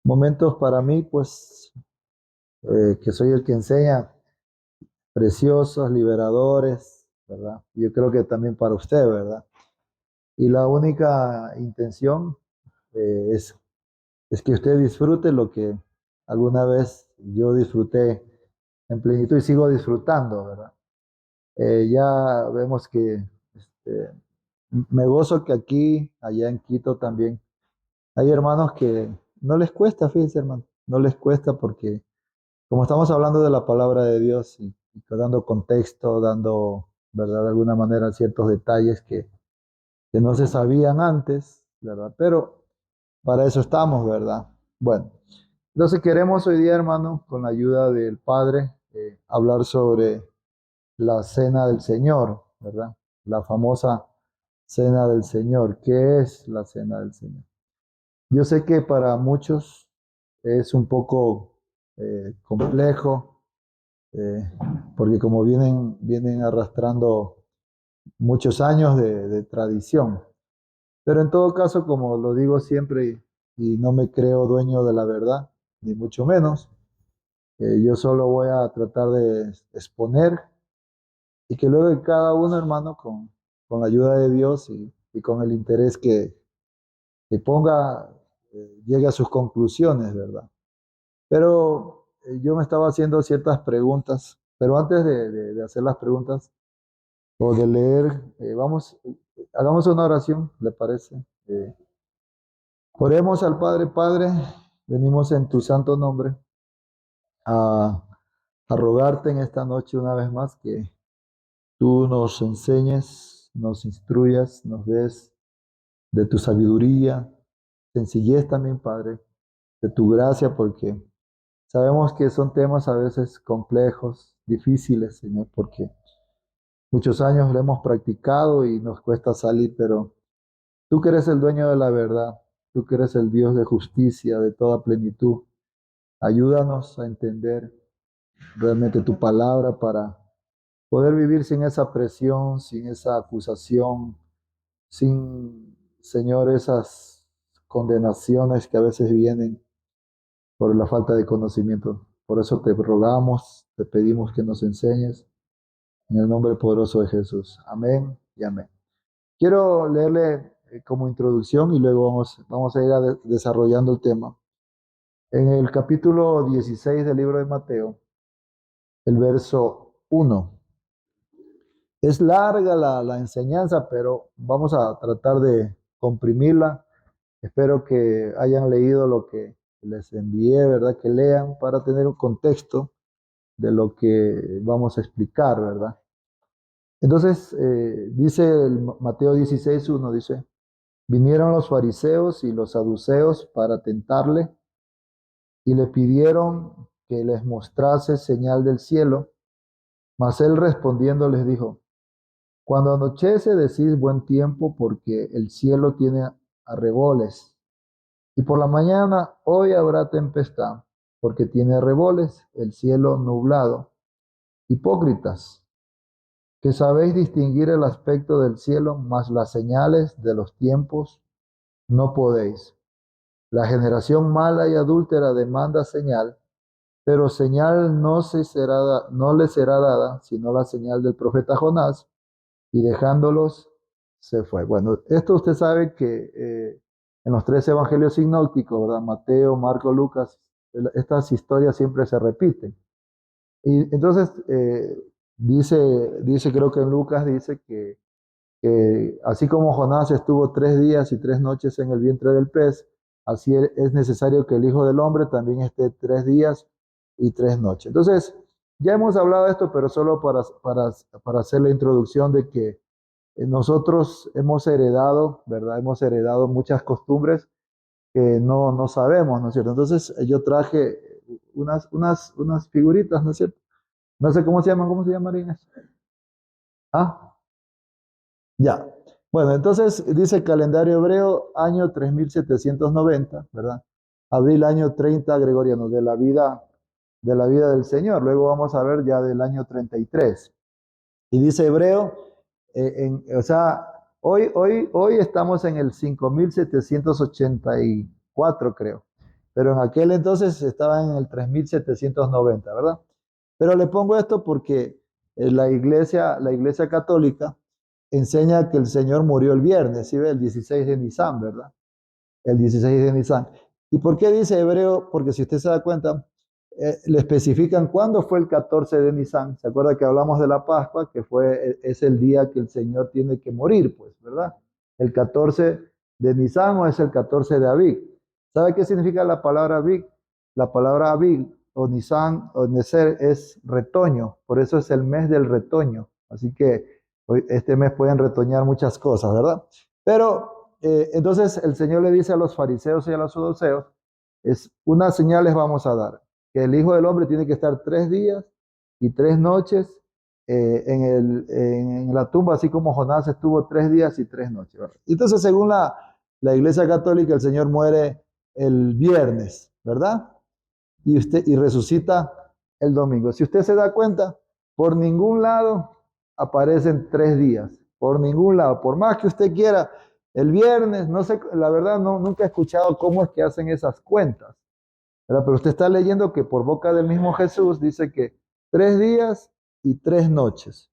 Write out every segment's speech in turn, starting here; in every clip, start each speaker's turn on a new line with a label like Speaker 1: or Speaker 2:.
Speaker 1: Momentos para mí, pues, que soy el que enseña, preciosos, liberadores, ¿verdad? Yo creo que también para usted, ¿verdad? Y la única intención eh, es, es que usted disfrute lo que alguna vez yo disfruté en plenitud y sigo disfrutando, ¿verdad? Ya vemos que este, me gozo que aquí, allá en Quito también, hay hermanos que no les cuesta, fíjense, hermano, no les cuesta porque como estamos hablando de la palabra de Dios y dando contexto, dando, ¿verdad? De alguna manera ciertos detalles que no se sabían antes, ¿verdad? Pero para eso estamos, ¿verdad? Bueno, entonces queremos hoy día, hermano, con la ayuda del Padre, hablar sobre la cena del Señor, ¿verdad? La famosa cena del Señor. ¿Qué es la cena del Señor? Yo sé que para muchos es un poco complejo, eh, porque como vienen arrastrando muchos años de tradición. Pero en todo caso, como lo digo siempre, y no me creo dueño de la verdad, ni mucho menos, yo solo voy a tratar de exponer y que luego cada uno, hermano, con la ayuda de Dios y con el interés que ponga, llegue a sus conclusiones, ¿verdad? Pero yo me estaba haciendo ciertas preguntas, pero antes de hacer las preguntas o de leer, hagamos una oración, ¿le parece? Oremos al Padre. Padre, venimos en tu santo nombre a, a rogarte en esta noche una vez más que tú nos enseñes, nos instruyas, nos des de tu sabiduría, sencillez también, Padre, de tu gracia, porque sabemos que son temas a veces complejos, difíciles, Señor, porque muchos años lo hemos practicado y nos cuesta salir, pero tú que eres el dueño de la verdad, tú que eres el Dios de justicia, de toda plenitud, ayúdanos a entender realmente tu palabra para poder vivir sin esa presión, sin esa acusación, sin, Señor, esas condenaciones que a veces vienen por la falta de conocimiento. Por eso te rogamos, te pedimos que nos enseñes en el nombre poderoso de Jesús. Amén y amén. Quiero leerle como introducción y luego vamos a ir desarrollando el tema. En el capítulo 16 del libro de Mateo, el verso 1. Es larga la enseñanza, pero vamos a tratar de comprimirla. Espero que hayan leído lo que les envié, ¿verdad? Que lean para tener un contexto de lo que vamos a explicar, ¿verdad? Entonces, dice el Mateo 16:1, dice, vinieron los fariseos y los saduceos para tentarle y le pidieron que les mostrase señal del cielo, mas él respondiendo les dijo, cuando anochece decís buen tiempo porque el cielo tiene arreboles, y por la mañana hoy habrá tempestad porque tiene arreboles, el cielo nublado. Hipócritas, que sabéis distinguir el aspecto del cielo, mas las señales de los tiempos no podéis. La generación mala y adúltera demanda señal, pero señal no le será dada, sino la señal del profeta Jonás, y dejándolos se fue. Bueno, esto usted sabe que en los tres evangelios sinópticos, ¿verdad? Mateo, Marco, Lucas, estas historias siempre se repiten. Y entonces dice, creo que en Lucas dice que así como Jonás estuvo 3 días y 3 noches en el vientre del pez, así es necesario que el Hijo del Hombre también esté 3 días y 3 noches. Entonces, ya hemos hablado de esto, pero solo para hacer la introducción de que nosotros hemos heredado, ¿verdad? Hemos heredado muchas costumbres que no sabemos, ¿no es cierto? Entonces, yo traje unas figuritas, ¿no es cierto? No sé cómo se llaman, Inés? Ah, ya. Bueno, entonces dice el calendario hebreo, año 3790, ¿verdad? Abril, año 30 gregoriano, de la vida del Señor. Luego vamos a ver ya del año 33. Y dice hebreo, o sea, hoy estamos en el 5784, creo. pero en aquel entonces estaba en el 3790, ¿verdad? Pero le pongo esto porque la iglesia católica enseña que el Señor murió el viernes, ¿sí ve? El 16 de Nisan, ¿verdad? El 16 de Nisan. ¿Y por qué dice hebreo? Porque si usted se da cuenta, le especifican cuándo fue el 14 de Nisan. ¿Se acuerda que hablamos de la Pascua? Que es el día que el Señor tiene que morir, pues, ¿verdad? El 14 de Nisan o es el 14 de Abib. ¿Sabe qué significa la palabra Abib? La palabra Abib o Nisan o Neser es retoño, por eso es el mes del retoño. Así que este mes pueden retoñar muchas cosas, ¿verdad? Pero entonces el Señor le dice a los fariseos y a los saduceos, es una señal les vamos a dar, que el Hijo del Hombre tiene que estar 3 días y 3 noches en la tumba, así como Jonás estuvo 3 días y 3 noches, ¿verdad? Entonces, según la Iglesia Católica, el Señor muere el viernes, ¿verdad? Y resucita el domingo. Si usted se da cuenta, por ningún lado aparecen 3 días, por ningún lado, por más que usted quiera, el viernes, no sé, la verdad no, nunca he escuchado cómo es que hacen esas cuentas, ¿verdad? Pero usted está leyendo que por boca del mismo Jesús dice que 3 días y 3 noches.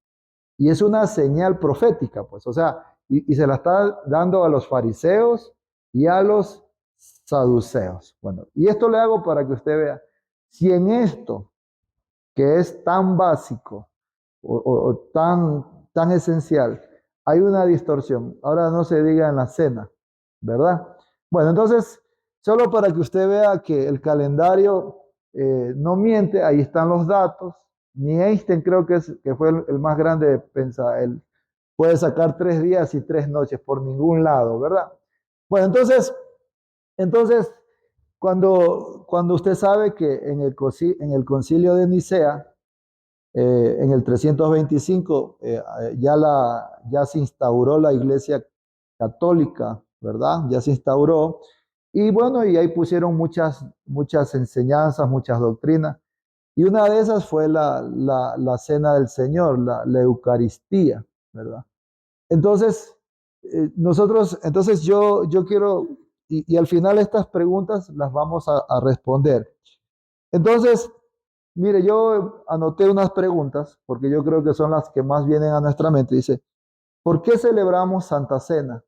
Speaker 1: Y es una señal profética, pues, o sea, y se la está dando a los fariseos y a los saduceos. Bueno, y esto le hago para que usted vea, si en esto, que es tan básico o tan esencial, hay una distorsión, ahora no se diga en la cena, ¿verdad? Bueno, entonces, solo para que usted vea que el calendario no miente, ahí están los datos. Ni Einstein creo que fue el más grande de pensar, él puede sacar 3 días y 3 noches por ningún lado, ¿verdad? Bueno, entonces cuando usted sabe que en el concilio de Nicea, en el 325, ya se instauró la iglesia católica, ¿verdad? Ya se instauró. Y bueno, y ahí pusieron muchas enseñanzas, muchas doctrinas. Y una de esas fue la cena del Señor, la Eucaristía, ¿verdad? Entonces, entonces yo quiero, y al final estas preguntas las vamos a responder. Entonces, mire, yo anoté unas preguntas, porque yo creo que son las que más vienen a nuestra mente. Dice, ¿por qué celebramos Santa Cena?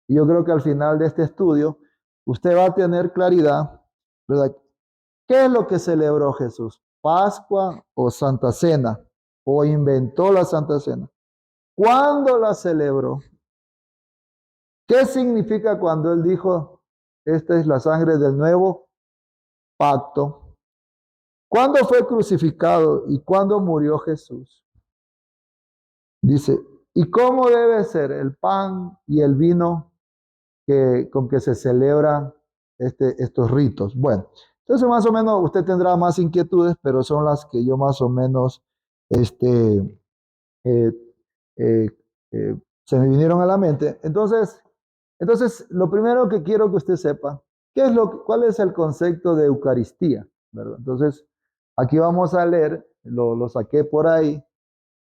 Speaker 1: Y yo creo que al final de este estudio, usted va a tener claridad, ¿verdad? ¿Qué es lo que celebró Jesús? ¿Pascua o Santa Cena? ¿O inventó la Santa Cena? ¿Cuándo la celebró? ¿Qué significa cuando él dijo, esta es la sangre del nuevo pacto? ¿Cuándo fue crucificado y cuándo murió Jesús? Dice, ¿y cómo debe ser el pan y el vino con que se celebran estos ritos? Bueno, entonces más o menos usted tendrá más inquietudes, pero son las que yo más o menos este, eh, eh, se me vinieron a la mente. Entonces, lo primero que quiero que usted sepa, ¿cuál es el concepto de Eucaristía? ¿Verdad? Entonces, aquí vamos a leer, lo saqué por ahí.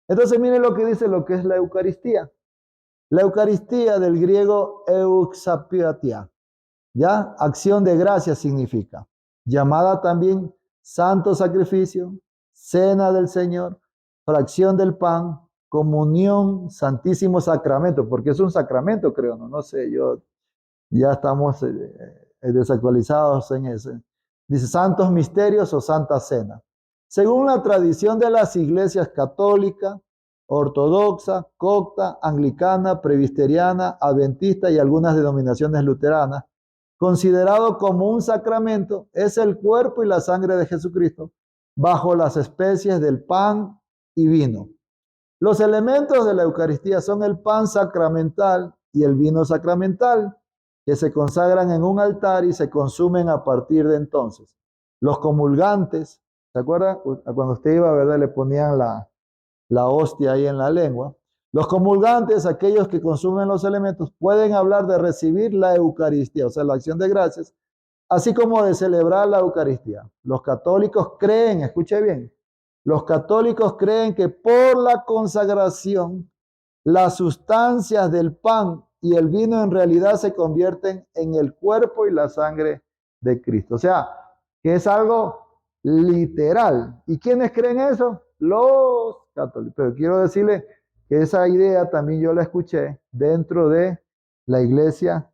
Speaker 1: Entonces, mire lo que dice lo que es la Eucaristía. La Eucaristía del griego euxapiatia, ¿ya? Acción de gracia significa, llamada también santo sacrificio, cena del Señor, fracción del pan, comunión, santísimo sacramento, porque es un sacramento, creo, no sé, ya estamos desactualizados en ese. Dice santos misterios o santa cena. Según la tradición de las iglesias católica, ortodoxa, copta, anglicana, presbiteriana, adventista y algunas denominaciones luteranas, considerado como un sacramento, es el cuerpo y la sangre de Jesucristo bajo las especies del pan y vino. Los elementos de la Eucaristía son el pan sacramental y el vino sacramental, que se consagran en un altar y se consumen a partir de entonces. Los comulgantes, ¿se acuerda? Cuando usted iba, ¿verdad? Le ponían la hostia ahí en la lengua. Los comulgantes, aquellos que consumen los elementos, pueden hablar de recibir la Eucaristía, o sea, la acción de gracias, así como de celebrar la Eucaristía. Los católicos creen, escuche bien, los católicos creen que por la consagración, las sustancias del pan y el vino en realidad se convierten en el cuerpo y la sangre de Cristo. O sea, que es algo literal. ¿Y quiénes creen eso? Los católicos. Pero quiero decirle que esa idea también yo la escuché dentro de la iglesia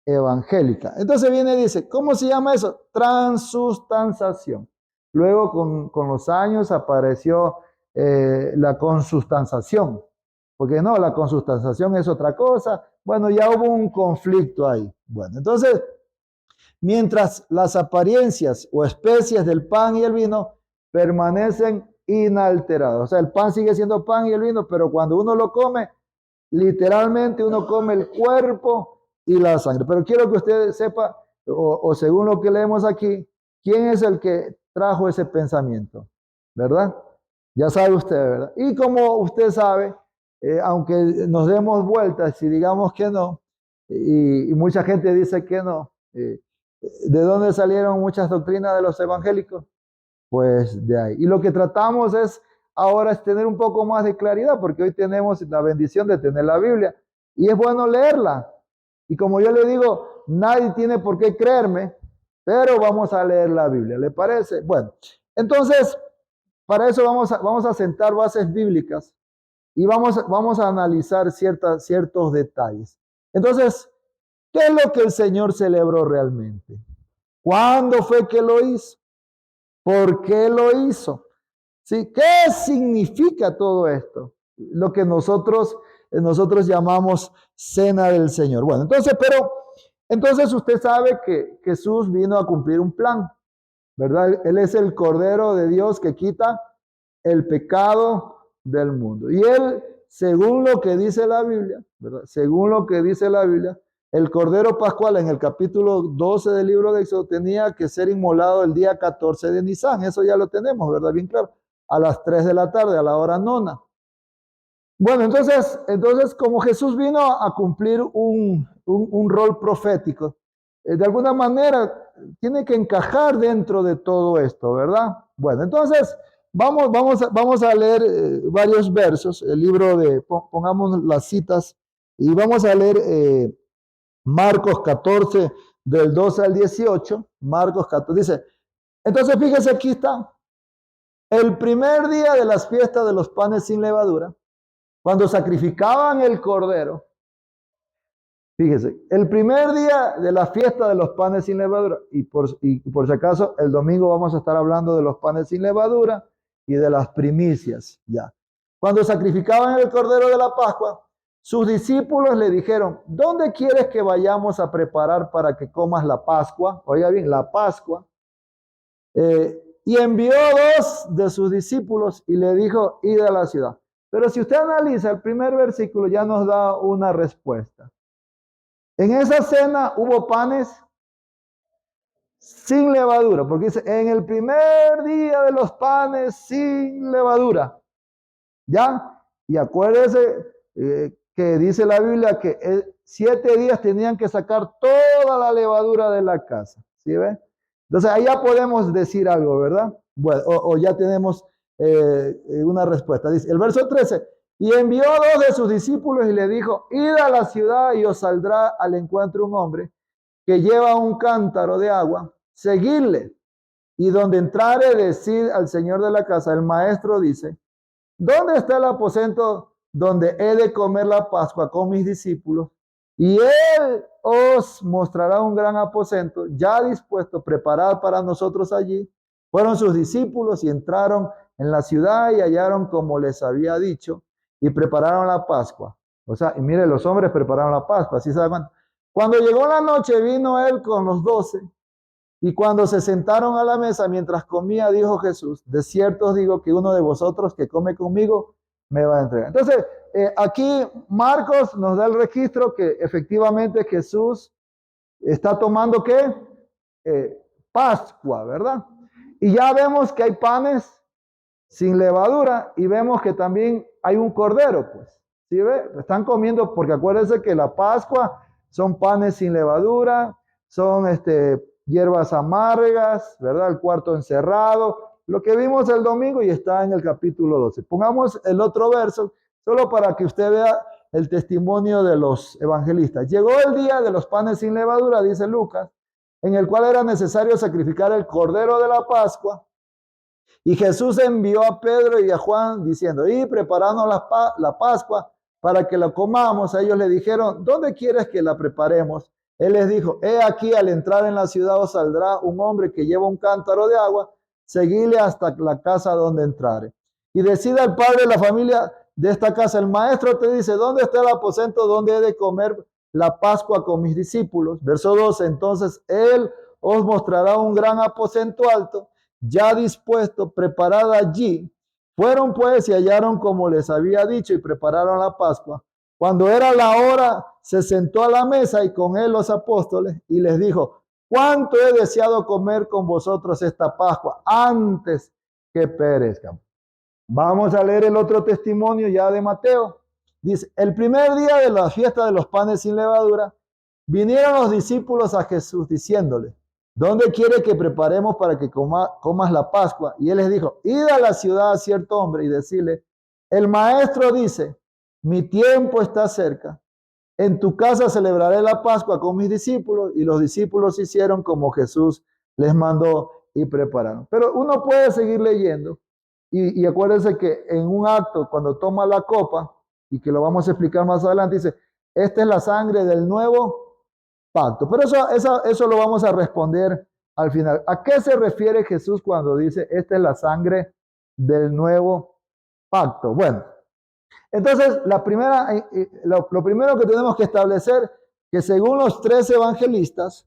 Speaker 1: evangélica. Entonces viene y dice, ¿cómo se llama eso? Transustanciación. Luego con los años apareció la consustanciación, porque no, la consustanciación es otra cosa. Bueno, ya hubo un conflicto ahí. Bueno, entonces, mientras las apariencias o especies del pan y el vino permanecen inalteradas. O sea, el pan sigue siendo pan y el vino, pero cuando uno lo come, literalmente uno come el cuerpo y la sangre. Pero quiero que usted sepa, o según lo que leemos aquí, quién es el que trajo ese pensamiento, ¿verdad? Ya sabe usted, ¿verdad? Y como usted sabe, aunque nos demos vueltas y digamos que no, y mucha gente dice que no, ¿de dónde salieron muchas doctrinas de los evangélicos? Pues de ahí. Y lo que tratamos es ahora es tener un poco más de claridad, porque hoy tenemos la bendición de tener la Biblia y es bueno leerla. Y como yo le digo, nadie tiene por qué creerme, pero vamos a leer la Biblia, ¿le parece? Bueno, entonces, para eso vamos a sentar bases bíblicas y vamos a analizar ciertos detalles. Entonces, ¿qué es lo que el Señor celebró realmente? ¿Cuándo fue que lo hizo? ¿Por qué lo hizo? ¿Sí? ¿Qué significa todo esto? Lo que nosotros llamamos cena del Señor. Bueno, entonces usted sabe que Jesús vino a cumplir un plan, ¿verdad? Él es el Cordero de Dios que quita el pecado del mundo. Y él, según lo que dice la Biblia, ¿verdad? Según lo que dice la Biblia, el Cordero Pascual en el capítulo 12 del libro de Éxodo tenía que ser inmolado el día 14 de Nisan. Eso ya lo tenemos, ¿verdad? Bien claro. A las 3 de la tarde, a la hora nona. Bueno, entonces como Jesús vino a cumplir un rol profético, de alguna manera tiene que encajar dentro de todo esto, ¿verdad? Bueno, entonces vamos a leer varios versos, el libro pongamos las citas, y vamos a leer Marcos 14, del 12 al 18, Marcos 14, dice, entonces fíjese, aquí está, el primer día de las fiestas de los panes sin levadura, cuando sacrificaban el cordero, fíjese, el primer día de la fiesta de los panes sin levadura, y por si acaso el domingo vamos a estar hablando de los panes sin levadura y de las primicias, ya. Cuando sacrificaban el cordero de la Pascua, sus discípulos le dijeron, ¿dónde quieres que vayamos a preparar para que comas la Pascua? Oiga bien, la Pascua. Y envió dos de sus discípulos y le dijo, id a la ciudad. Pero si usted analiza el primer versículo, ya nos da una respuesta. En esa cena hubo panes sin levadura, porque dice, en el primer día de los panes sin levadura. ¿Ya? Y acuérdese que dice la Biblia que 7 días tenían que sacar toda la levadura de la casa. ¿Sí ve? Entonces, ahí ya podemos decir algo, ¿verdad? Bueno, o ya tenemos una respuesta. Dice el verso 13, y envió a 2 de sus discípulos y le dijo, id a la ciudad y os saldrá al encuentro un hombre que lleva un cántaro de agua, seguidle. Y donde entrare, decid al señor de la casa, el maestro dice, ¿dónde está el aposento donde he de comer la Pascua con mis discípulos? Y él os mostrará un gran aposento ya dispuesto, preparado para nosotros allí. Fueron sus discípulos y entraron en la ciudad y hallaron como les había dicho y prepararon la Pascua. O sea, y mire, los hombres prepararon la Pascua, ¿sí saben? Cuando llegó la noche, vino él con los 12 y cuando se sentaron a la mesa mientras comía, dijo Jesús, de cierto os digo que uno de vosotros que come conmigo me va a entregar. Entonces, aquí Marcos nos da el registro que efectivamente Jesús está tomando ¿qué? Pascua, ¿verdad? Y ya vemos que hay panes sin levadura y vemos que también hay un cordero, pues. ¿Sí ve? Están comiendo, porque acuérdense que la Pascua son panes sin levadura, son hierbas amargas, ¿verdad? El cuarto encerrado, lo que vimos el domingo y está en el capítulo 12. Pongamos el otro verso, solo para que usted vea el testimonio de los evangelistas. Llegó el día de los panes sin levadura, dice Lucas, en el cual era necesario sacrificar el cordero de la Pascua. Y Jesús envió a Pedro y a Juan diciendo, y preparando la Pascua para que la comamos. A ellos le dijeron, ¿dónde quieres que la preparemos? Él les dijo, he aquí, al entrar en la ciudad os saldrá un hombre que lleva un cántaro de agua, seguidle hasta la casa donde entrare. Y decida el padre de la familia de esta casa, el maestro te dice, ¿dónde está el aposento donde he de comer la Pascua con mis discípulos? Verso 12, entonces él os mostrará un gran aposento alto, ya dispuesto, preparada allí. Fueron pues y hallaron como les había dicho y prepararon la Pascua. Cuando era la hora, se sentó a la mesa y con él los apóstoles y les dijo, ¿cuánto he deseado comer con vosotros esta Pascua antes que perezcan? Vamos a leer el otro testimonio ya de Mateo. Dice, el primer día de la fiesta de los panes sin levadura, vinieron los discípulos a Jesús diciéndole, ¿dónde quiere que preparemos para que comas la Pascua? Y él les dijo, id a la ciudad a cierto hombre y decirle, el maestro dice, mi tiempo está cerca. En tu casa celebraré la Pascua con mis discípulos. Y los discípulos hicieron como Jesús les mandó y prepararon. Pero uno puede seguir leyendo. Y acuérdense que en un acto, cuando toma la copa, y que lo vamos a explicar más adelante, dice, esta es la sangre del nuevo pacto. Pero eso lo vamos a responder al final. ¿A qué se refiere Jesús cuando dice, esta es la sangre del nuevo pacto? Bueno, entonces lo primero que tenemos que establecer, que según los 13 evangelistas,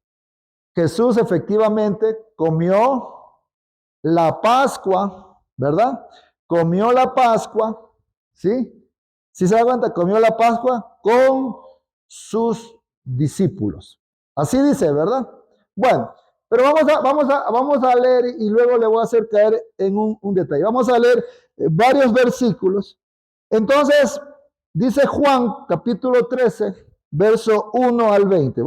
Speaker 1: Jesús efectivamente comió la Pascua, ¿verdad? Comió la Pascua, ¿sí? Si se da cuenta, comió la Pascua con sus discípulos. Así dice, ¿verdad? Bueno, pero vamos a leer y luego le voy a hacer caer en un detalle. Vamos a leer varios versículos. Entonces, dice Juan, capítulo 13, verso 1 al 20.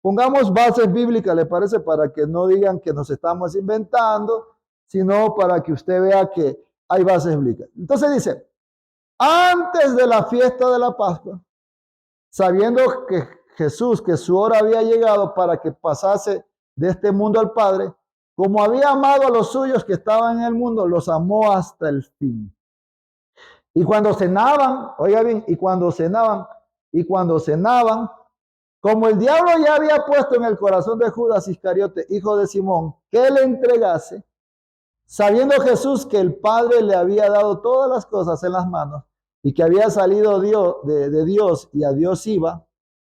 Speaker 1: Pongamos bases bíblicas, ¿le parece? Para que no digan que nos estamos inventando, sino para que usted vea que hay bases bíblicas. Entonces dice, antes de la fiesta de la Pascua, sabiendo que Jesús, que su hora había llegado para que pasase de este mundo al Padre, como había amado a los suyos que estaban en el mundo, los amó hasta el fin. Y cuando cenaban, oiga bien, y cuando cenaban, como el diablo ya había puesto en el corazón de Judas Iscariote, hijo de Simón, que le entregase, sabiendo Jesús que el Padre le había dado todas las cosas en las manos y que había salido de Dios y a Dios iba,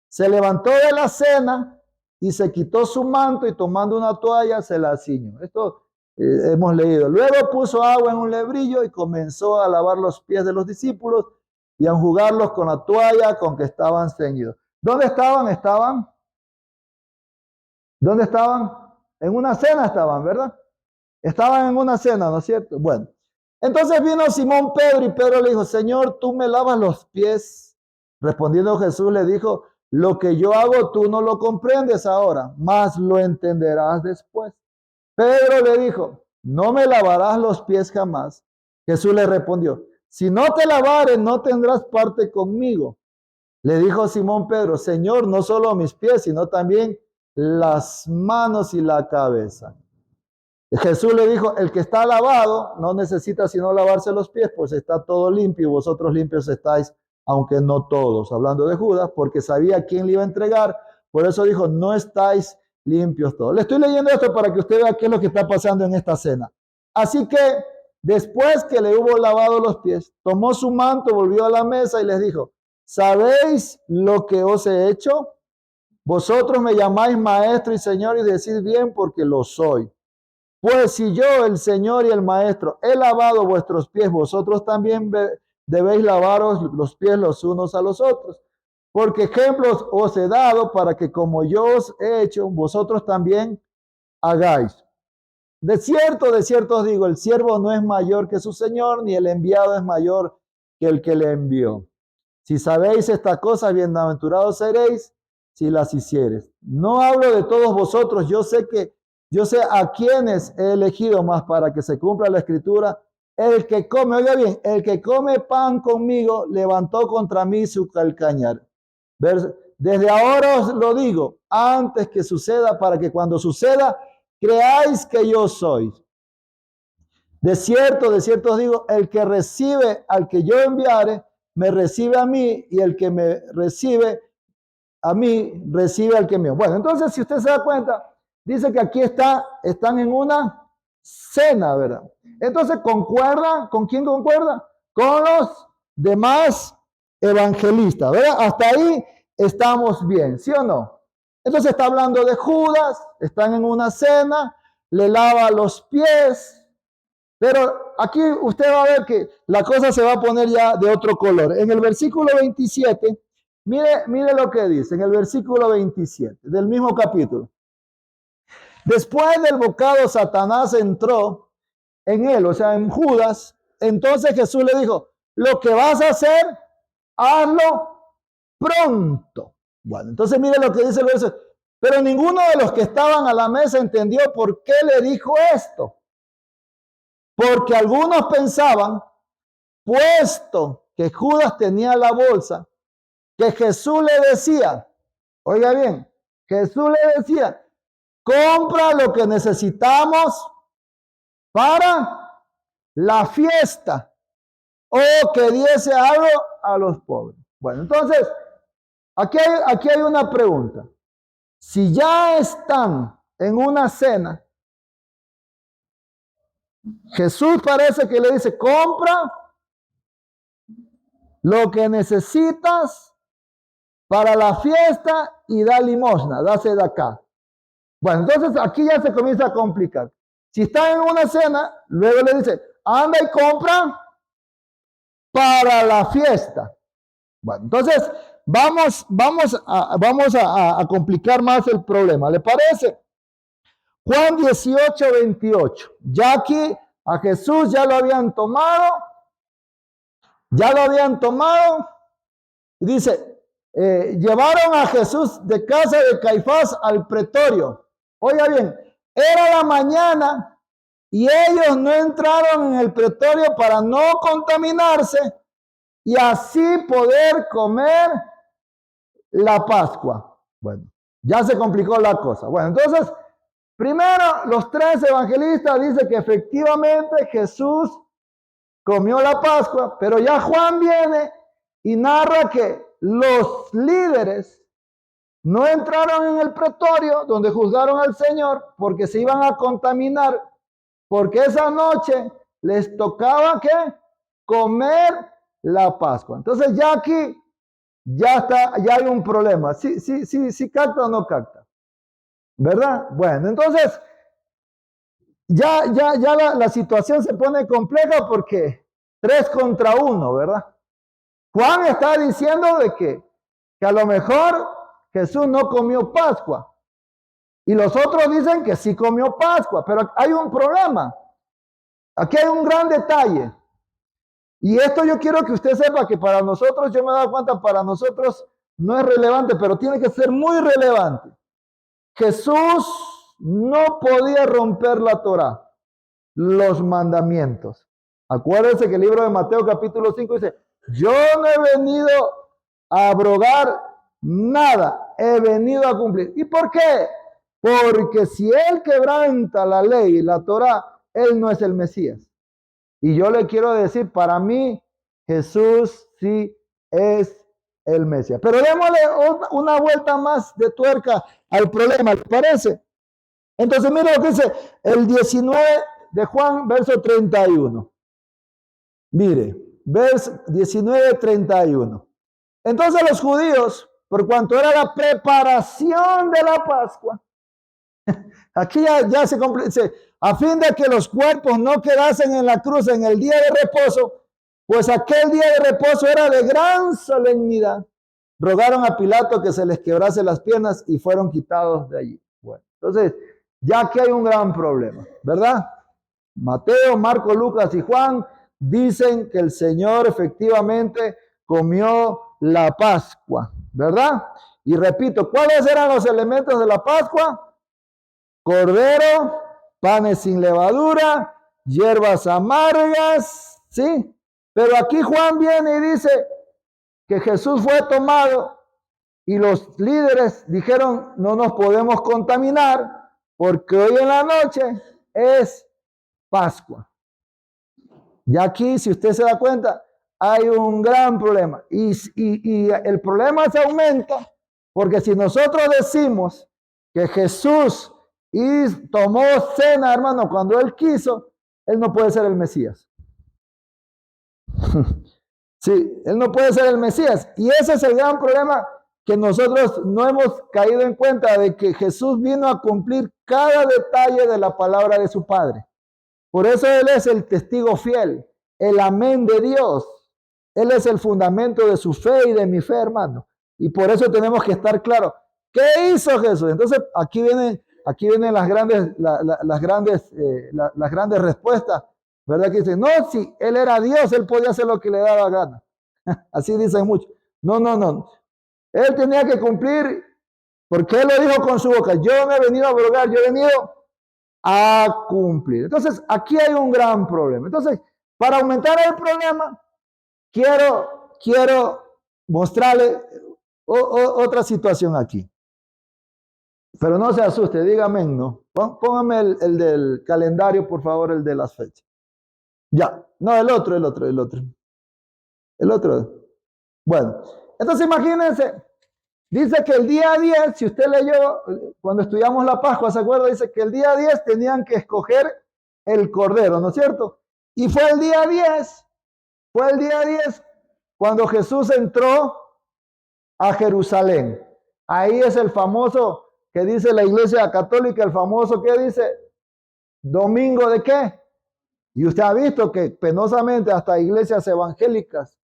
Speaker 1: se levantó de la cena y se quitó su manto y tomando una toalla se la ciñó. Esto hemos leído. Luego puso agua en un lebrillo y comenzó a lavar los pies de los discípulos y a enjugarlos con la toalla con que estaban ceñidos. ¿Dónde estaban? ¿Dónde estaban? En una cena estaban, ¿verdad? Estaban en una cena, ¿no es cierto? Bueno, entonces vino Simón Pedro y Pedro le dijo, Señor, ¿tú me lavas los pies? Respondiendo Jesús le dijo, lo que yo hago tú no lo comprendes ahora, mas lo entenderás después. Pedro le dijo, no me lavarás los pies jamás. Jesús le respondió, si no te lavares, no tendrás parte conmigo. Le dijo Simón Pedro, Señor, no solo mis pies, sino también las manos y la cabeza. Jesús le dijo, el que está lavado no necesita sino lavarse los pies, pues está todo limpio y vosotros limpios estáis, aunque no todos. Hablando de Judas, porque sabía quién le iba a entregar, por eso dijo, no estáis limpios todos. Le estoy leyendo esto para que usted vea qué es lo que está pasando en esta cena. Así que después que le hubo lavado los pies, tomó su manto, volvió a la mesa y les dijo, ¿sabéis lo que os he hecho? Vosotros me llamáis maestro y señor y decís bien porque lo soy. Pues si yo, el Señor y el Maestro, he lavado vuestros pies, vosotros también debéis lavaros los pies los unos a los otros. Porque ejemplos os he dado para que como yo os he hecho, vosotros también hagáis. De cierto os digo, el siervo no es mayor que su Señor, ni el enviado es mayor que el que le envió. Si sabéis estas cosas, bienaventurados seréis si las hicieres. No hablo de todos vosotros, yo sé a quienes he elegido, más para que se cumpla la escritura. El que come, oiga bien, el que come pan conmigo levantó contra mí su calcañar. desde ahora os lo digo, antes que suceda, para que cuando suceda, creáis que yo soy. De cierto os digo, el que recibe al que yo enviare, me recibe a mí, y el que me recibe a mí, recibe al que me envió. Bueno, entonces, si usted se da cuenta, dice que aquí están en una cena, ¿verdad? Entonces, ¿concuerda? ¿Con quién concuerda? Con los demás evangelistas, ¿verdad? Hasta ahí estamos bien, ¿sí o no? Entonces está hablando de Judas, están en una cena, le lava los pies, pero aquí usted va a ver que la cosa se va a poner ya de otro color. En el versículo 27, mire lo que dice, en el versículo 27 del mismo capítulo. Después del bocado, Satanás entró en él, o sea, en Judas. Entonces Jesús le dijo, lo que vas a hacer, hazlo pronto. Bueno, entonces mire lo que dice el verso. Pero ninguno de los que estaban a la mesa entendió por qué le dijo esto. Porque algunos pensaban, puesto que Judas tenía la bolsa, que Jesús le decía, oiga bien, Jesús le decía, compra lo que necesitamos para la fiesta, o que diese algo a los pobres. Bueno, entonces, aquí hay una pregunta. Si ya están en una cena, Jesús parece que le dice, compra lo que necesitas para la fiesta y da limosna, dase de acá. Bueno, entonces aquí ya se comienza a complicar. Si está en una cena, luego le dice, anda y compra para la fiesta. Bueno, entonces vamos a complicar más el problema. ¿Le parece? Juan 18, 28. Ya aquí a Jesús ya lo habían tomado. Y dice, llevaron a Jesús de casa de Caifás al pretorio. Oiga bien, era la mañana y ellos no entraron en el pretorio para no contaminarse y así poder comer la Pascua. Bueno, ya se complicó la cosa. Bueno, entonces, primero los tres evangelistas dicen que efectivamente Jesús comió la Pascua, pero ya Juan viene y narra que los líderes no entraron en el pretorio donde juzgaron al Señor porque se iban a contaminar, porque esa noche les tocaba ¿qué? Comer la Pascua. Entonces ya aquí ya hay un problema. Sí capta o no capta, ¿verdad? Bueno, entonces ya la situación se pone compleja porque 3 contra 1, ¿verdad? Juan está diciendo de que a lo mejor Jesús no comió Pascua. Y los otros dicen que sí comió Pascua, pero hay un problema. Aquí hay un gran detalle. Y esto yo quiero que usted sepa que para nosotros, yo me he dado cuenta, para nosotros no es relevante, pero tiene que ser muy relevante. Jesús no podía romper la Torá, los mandamientos. Acuérdense que el libro de Mateo capítulo 5 dice, yo no he venido a abrogar nada, he venido a cumplir. ¿Y por qué? Porque si él quebranta la ley, la Torá, él no es el Mesías. Y yo le quiero decir, para mí, Jesús sí es el Mesías. Pero démosle una vuelta más de tuerca al problema, ¿le parece? Entonces, mira lo que dice el 19 de Juan, verso 31. Mire, verso 19, 31. Entonces los judíos, por cuanto era la preparación de la Pascua, aquí ya se complica, a fin de que los cuerpos no quedasen en la cruz en el día de reposo, pues aquel día de reposo era de gran solemnidad. Rogaron a Pilato que se les quebrase las piernas y fueron quitados de allí. Bueno, entonces, ya que hay un gran problema, ¿verdad? Mateo, Marco, Lucas y Juan dicen que el Señor efectivamente comió la Pascua, ¿verdad? Y repito, ¿cuáles eran los elementos de la Pascua? Cordero, panes sin levadura, hierbas amargas, ¿sí? Pero aquí Juan viene y dice que Jesús fue tomado Y los líderes dijeron, no nos podemos contaminar porque hoy en la noche es Pascua. Y aquí, si usted se da cuenta, hay un gran problema. Y el problema se aumenta porque si nosotros decimos que Jesús tomó cena, hermano, cuando él quiso, él no puede ser el Mesías. Sí, él no puede ser el Mesías. Y ese es el gran problema, que nosotros no hemos caído en cuenta de que Jesús vino a cumplir cada detalle de la palabra de su Padre. Por eso Él es el testigo fiel, el amén de Dios. Él es el fundamento de su fe y de mi fe, hermano. Y por eso tenemos que estar claros. ¿Qué hizo Jesús? Entonces, aquí vienen las grandes respuestas, ¿verdad? Que dicen, no, si Él era Dios, Él podía hacer lo que le daba gana. Así dicen muchos. No, no, no. Él tenía que cumplir, porque Él lo dijo con su boca. Yo no he venido a abrogar, yo he venido a cumplir. Entonces, aquí hay un gran problema. Entonces, para aumentar el problema, quiero mostrarle otra situación aquí. Pero no se asuste, dígame, no. Póngame el del calendario, por favor, el de las fechas. Ya, no, el otro. Bueno, entonces imagínense, dice que el día 10, si usted leyó, cuando estudiamos la Pascua, ¿se acuerda? Dice que el día 10 tenían que escoger el cordero, ¿no es cierto? Y fue el día 10 cuando Jesús entró a Jerusalén. Ahí es el famoso que dice la Iglesia Católica, el famoso que dice, ¿domingo de qué? Y usted ha visto que penosamente hasta iglesias evangélicas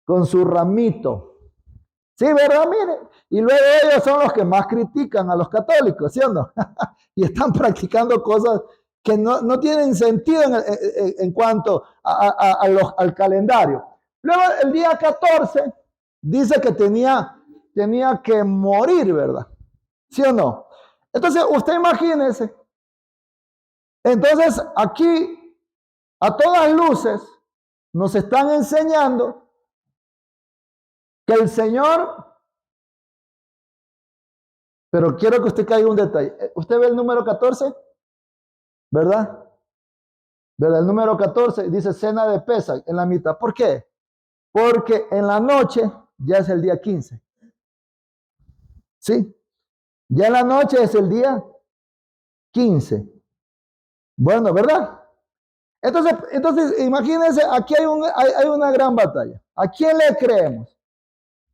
Speaker 1: con su ramito. Sí, ¿verdad? Mire. Y luego ellos son los que más critican a los católicos, ¿sí o no? Y están practicando cosas que no tienen sentido en cuanto al calendario. Luego el día 14 dice que tenía que morir, ¿verdad? ¿Sí o no? Entonces, usted imagínese. Entonces, aquí, a todas luces, nos están enseñando que el Señor, pero quiero que usted caiga un detalle. ¿Usted ve el número 14? ¿Verdad? ¿Verdad? El número 14 dice cena de Pesaj en la mitad. ¿Por qué? Porque en la noche ya es el día 15. ¿Sí? Ya en la noche es el día 15. Bueno, ¿verdad? Entonces imagínense, aquí hay una gran batalla. ¿A quién le creemos?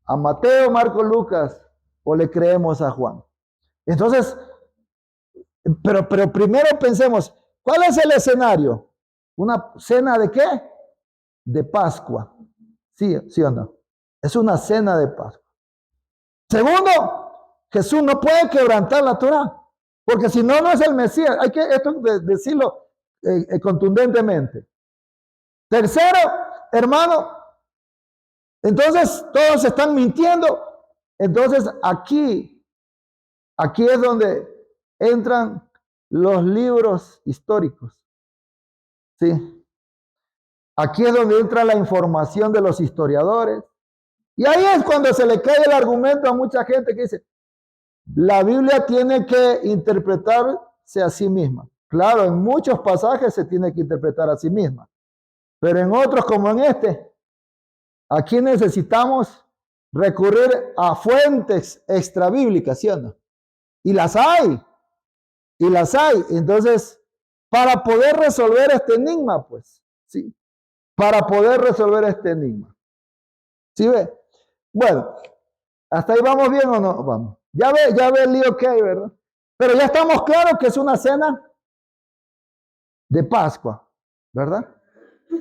Speaker 1: ¿A Mateo, Marcos, Lucas o le creemos a Juan? Entonces, pero primero pensemos, ¿cuál es el escenario? ¿Una cena de qué? De Pascua. ¿Sí, sí o no? Es una cena de Pascua. Segundo, Jesús no puede quebrantar la Torá, porque si no, no es el Mesías. Hay que decirlo contundentemente. Tercero, hermano, entonces todos están mintiendo. Entonces aquí es donde entran los libros históricos. ¿Sí? Aquí es donde entra la información de los historiadores. Y ahí es cuando se le cae el argumento a mucha gente que dice, la Biblia tiene que interpretarse a sí misma. Claro, en muchos pasajes se tiene que interpretar a sí misma. Pero en otros, como en este, aquí necesitamos recurrir a fuentes extrabíblicas, ¿sí o no? Y las hay. Y las hay. Entonces, para poder resolver este enigma, pues, sí. Para poder resolver este enigma. ¿Sí ve? Bueno, ¿hasta ahí vamos bien o no? Vamos. Ya ve el lío que hay, ¿verdad? Pero ya estamos claros que es una cena de Pascua, ¿verdad?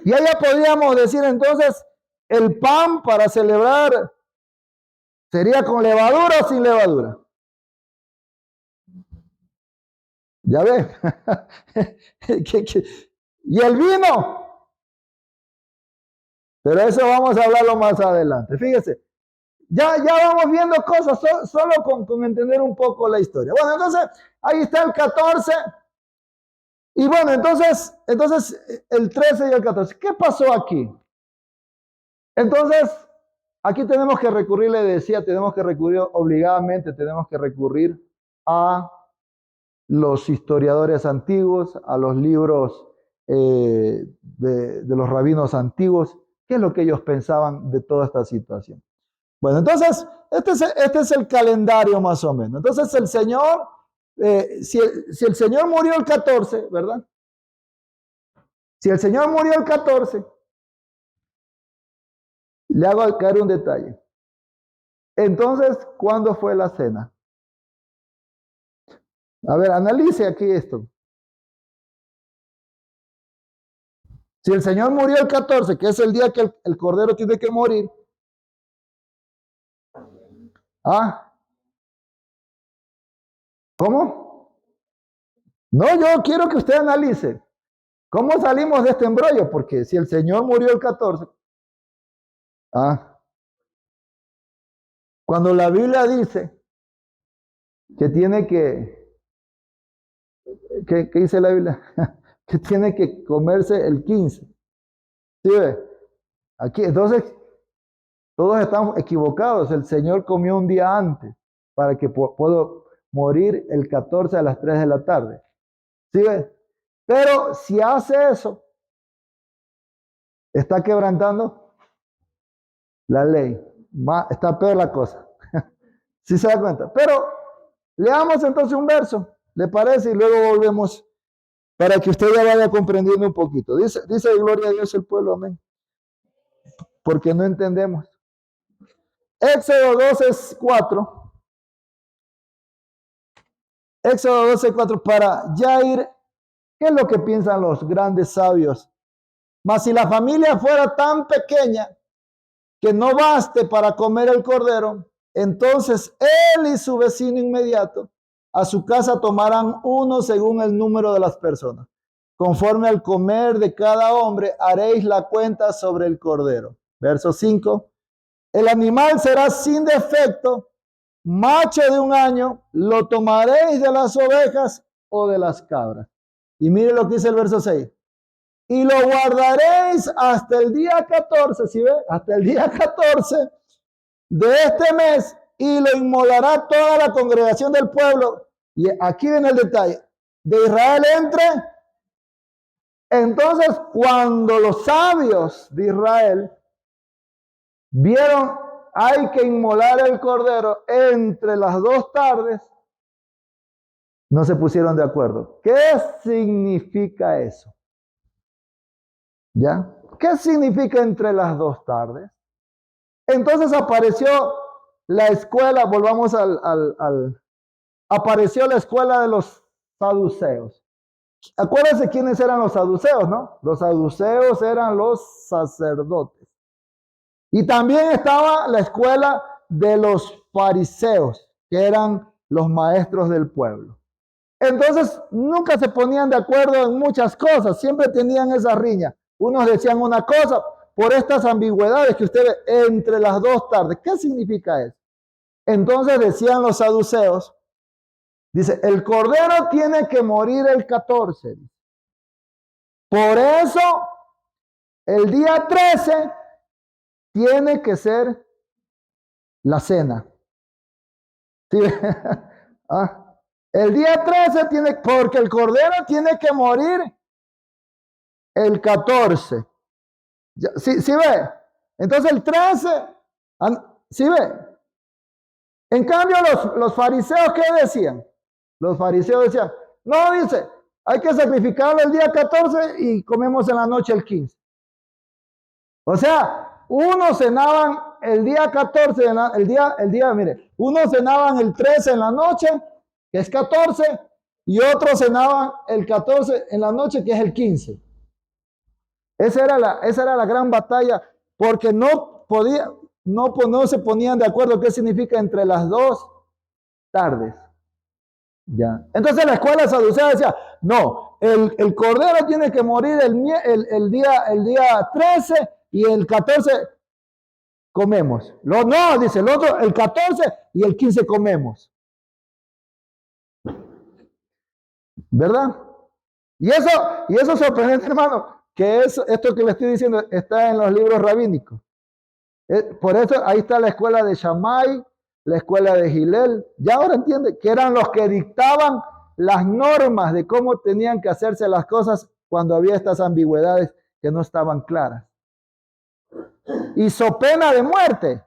Speaker 1: Y allá podríamos decir entonces, el pan para celebrar sería con levadura o sin levadura. Ya ve. Y el vino. Pero eso vamos a hablarlo más adelante. Fíjese, ya vamos viendo cosas solo con entender un poco la historia. Bueno, entonces, ahí está el 14. Y bueno, entonces el 13 y el 14. ¿Qué pasó aquí? Entonces, aquí tenemos que recurrir, le decía, tenemos que recurrir obligadamente, tenemos que recurrir a los historiadores antiguos, a los libros de los rabinos antiguos, qué es lo que ellos pensaban de toda esta situación. Bueno, entonces, este es el calendario más o menos. Entonces, el Señor, si el Señor murió el 14, ¿verdad? Si el Señor murió el 14, le hago caer un detalle. Entonces, ¿cuándo fue la cena? A ver, analice aquí esto. Si el Señor murió el 14, que es el día que el Cordero tiene que morir, ¿ah? ¿Cómo? No, yo quiero que usted analice. ¿Cómo salimos de este embrollo? Porque si el Señor murió el 14, ¿ah? Cuando la Biblia dice que tiene ¿qué dice la Biblia? Que tiene que comerse el 15. ¿Sí ve? Aquí, entonces, todos estamos equivocados. El Señor comió un día antes para que puedo morir el 14 a las 3 de la tarde. ¿Sí ve? Pero si hace eso, está quebrantando la ley. Está peor la cosa. ¿Sí se da cuenta? Pero leamos entonces un verso, ¿le parece? Y luego volvemos para que usted ya vaya comprendiendo un poquito. Dice gloria a Dios el pueblo, amén. Porque no entendemos. Éxodo 12:4. Éxodo 12:4 para ya ir. ¿Qué es lo que piensan los grandes sabios? Mas si la familia fuera tan pequeña que no baste para comer el cordero, entonces él y su vecino inmediato a su casa tomarán uno según el número de las personas. Conforme al comer de cada hombre, haréis la cuenta sobre el cordero. Verso 5. El animal será sin defecto, macho de 1 año, lo tomaréis de las ovejas o de las cabras. Y mire lo que dice el verso 6. Y lo guardaréis hasta el día 14, ¿sí ve? Hasta el día 14 de este mes, y lo inmolará toda la congregación del pueblo. Y aquí viene el detalle. De Israel entre. Entonces, cuando los sabios de Israel vieron hay que inmolar el cordero entre las 2 tardes, no se pusieron de acuerdo. ¿Qué significa eso? ¿Ya? ¿Qué significa entre las 2 tardes? Entonces apareció la escuela, volvamos apareció la escuela de los saduceos. Acuérdense quiénes eran los saduceos, ¿no? Los saduceos eran los sacerdotes. Y también estaba la escuela de los fariseos, que eran los maestros del pueblo. Entonces, nunca se ponían de acuerdo en muchas cosas, siempre tenían esa riña. Unos decían una cosa por estas ambigüedades que usted ve entre las 2 tardes. ¿Qué significa eso? Entonces decían los saduceos, dice, el cordero tiene que morir el 14. Por eso, el día 13 tiene que ser la cena. ¿Sí? ¿Ah? El día 13 porque el cordero tiene que morir el 14. ¿Sí ve? Entonces el 13, ¿sí ve? En cambio los fariseos, ¿qué decían? Los fariseos decían, no, dice, hay que sacrificarlo el día 14 y comemos en la noche el 15. O sea, unos cenaban el día 14, mire, unos cenaban el 13 en la noche, que es 14, y otros cenaban el 14 en la noche, que es el 15. Esa era la gran batalla, porque no se ponían de acuerdo qué significa entre las 2 tardes. Ya. Entonces la escuela saducea decía, no, el cordero tiene que morir el día 13 y el 14 comemos. No, dice el otro, el 14 y el 15 comemos. ¿Verdad? Y eso es sorprendente, hermano, que esto que le estoy diciendo está en los libros rabínicos. Por eso ahí está la escuela de Shammai, la escuela de Hillel. Ya ahora entiende que eran los que dictaban las normas de cómo tenían que hacerse las cosas cuando había estas ambigüedades que no estaban claras. Y so pena de muerte.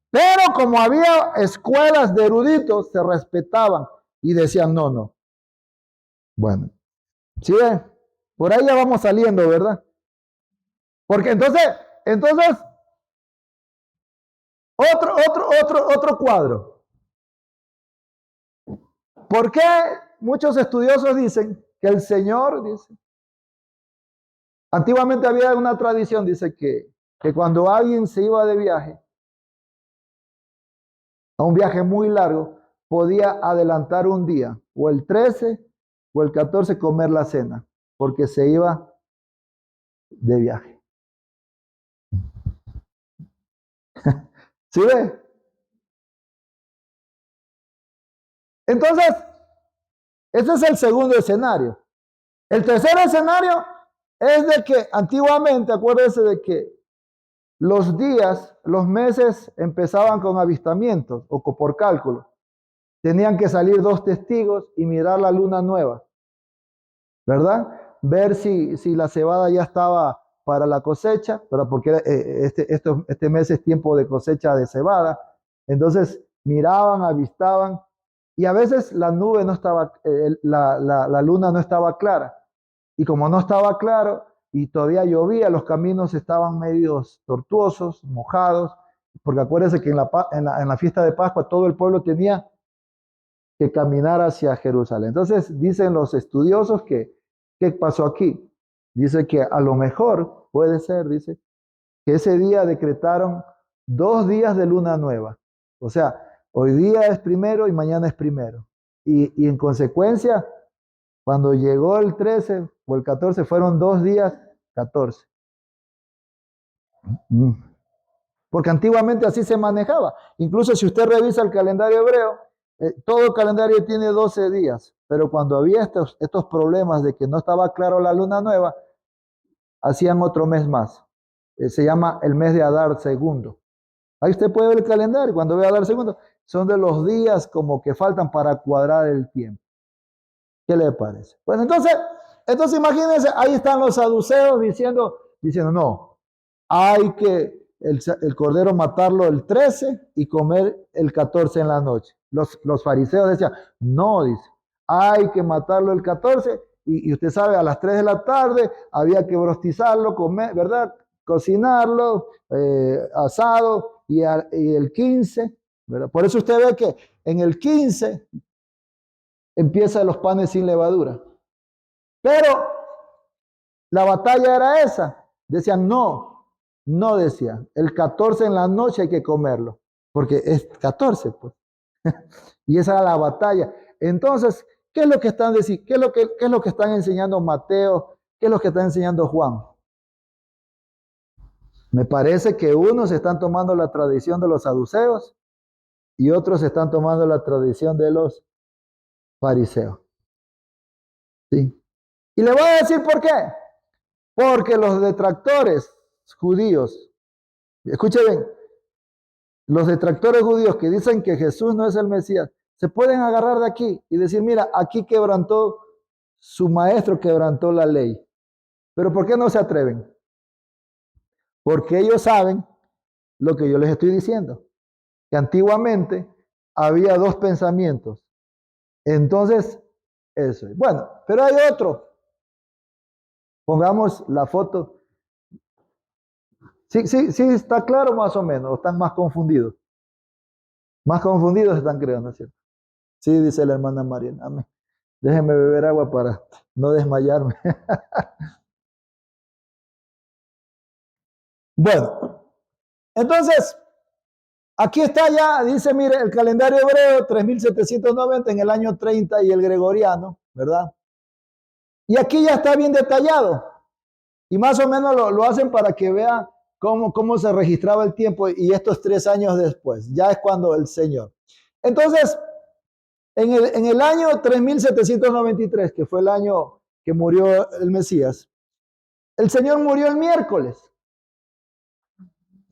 Speaker 1: Pero como había escuelas de eruditos, se respetaban y decían no, no. Bueno, ¿sí ven? Por ahí ya vamos saliendo, ¿verdad? Porque entonces, otro cuadro. ¿Por qué muchos estudiosos dicen que el Señor, dice, antiguamente había una tradición, dice que cuando alguien se iba de viaje, a un viaje muy largo, podía adelantar un día, o el 13 o el 14 comer la cena, porque se iba de viaje. ¿Sí ve? Entonces, ese es el segundo escenario. El tercer escenario es de que antiguamente, acuérdense de que los días, los meses empezaban con avistamientos o por cálculo. Tenían que salir 2 testigos y mirar la luna nueva, ¿verdad? Ver si la cebada ya estaba para la cosecha, ¿verdad? Porque este mes es tiempo de cosecha de cebada. Entonces miraban, avistaban, y a veces la nube no estaba, la luna no estaba clara. Y como no estaba claro y todavía llovía, los caminos estaban medios tortuosos, mojados, porque acuérdense que en la fiesta de Pascua todo el pueblo tenía que caminar hacia Jerusalén. Entonces dicen los estudiosos ¿qué pasó aquí? Dice que a lo mejor puede ser, dice, que ese día decretaron 2 días de luna nueva. O sea, hoy día es primero y mañana es primero. Y en consecuencia, cuando llegó el 13 o el 14, fueron 2 días 14. Porque antiguamente así se manejaba. Incluso si usted revisa el calendario hebreo, todo el calendario tiene 12 días. Pero cuando había estos problemas de que no estaba claro la luna nueva, hacían otro mes más. Se llama el mes de Adar segundo. Ahí usted puede ver el calendario. Cuando ve Adar segundo, son de los días como que faltan para cuadrar el tiempo. ¿Qué le parece? Pues entonces imagínense, ahí están los saduceos diciendo no, hay que el cordero matarlo el 13 y comer el 14 en la noche. Los fariseos decían, no, dice, hay que matarlo el 14 y usted sabe, a las 3 de la tarde había que brostizarlo, comer, ¿verdad? Cocinarlo, asado y el 15, ¿verdad? Por eso usted ve que en el 15 empiezan los panes sin levadura. Pero la batalla era esa. Decían, no decían. El 14 en la noche hay que comerlo, porque es 14, pues. Y esa era la batalla. Entonces, ¿qué es lo que están diciendo? ¿Qué es lo que están enseñando Mateo? ¿Qué es lo que está enseñando Juan? Me parece que unos están tomando la tradición de los saduceos y otros están tomando la tradición de los fariseos. ¿Sí? Y le voy a decir por qué. Porque los detractores judíos, escuchen bien, los detractores judíos que dicen que Jesús no es el Mesías, se pueden agarrar de aquí y decir, mira, aquí quebrantó, su maestro quebrantó la ley. Pero ¿por qué no se atreven? Porque ellos saben lo que yo les estoy diciendo, que antiguamente había 2 pensamientos. Entonces, eso. Bueno, pero hay otro. Pongamos la foto. Sí, está claro más o menos, o están más confundidos. Más confundidos están creando, ¿cierto? Sí, dice la hermana Mariana. Amén. Déjenme beber agua para no desmayarme. Bueno, entonces, aquí está ya, dice, mire, el calendario hebreo 3790 en el año 30 y el gregoriano, ¿verdad? Y aquí ya está bien detallado. Y más o menos lo hacen para que vean cómo se registraba el tiempo y estos 3 años después. Ya es cuando el Señor. Entonces, en el año 3793, que fue el año que murió el Mesías, el Señor murió el miércoles.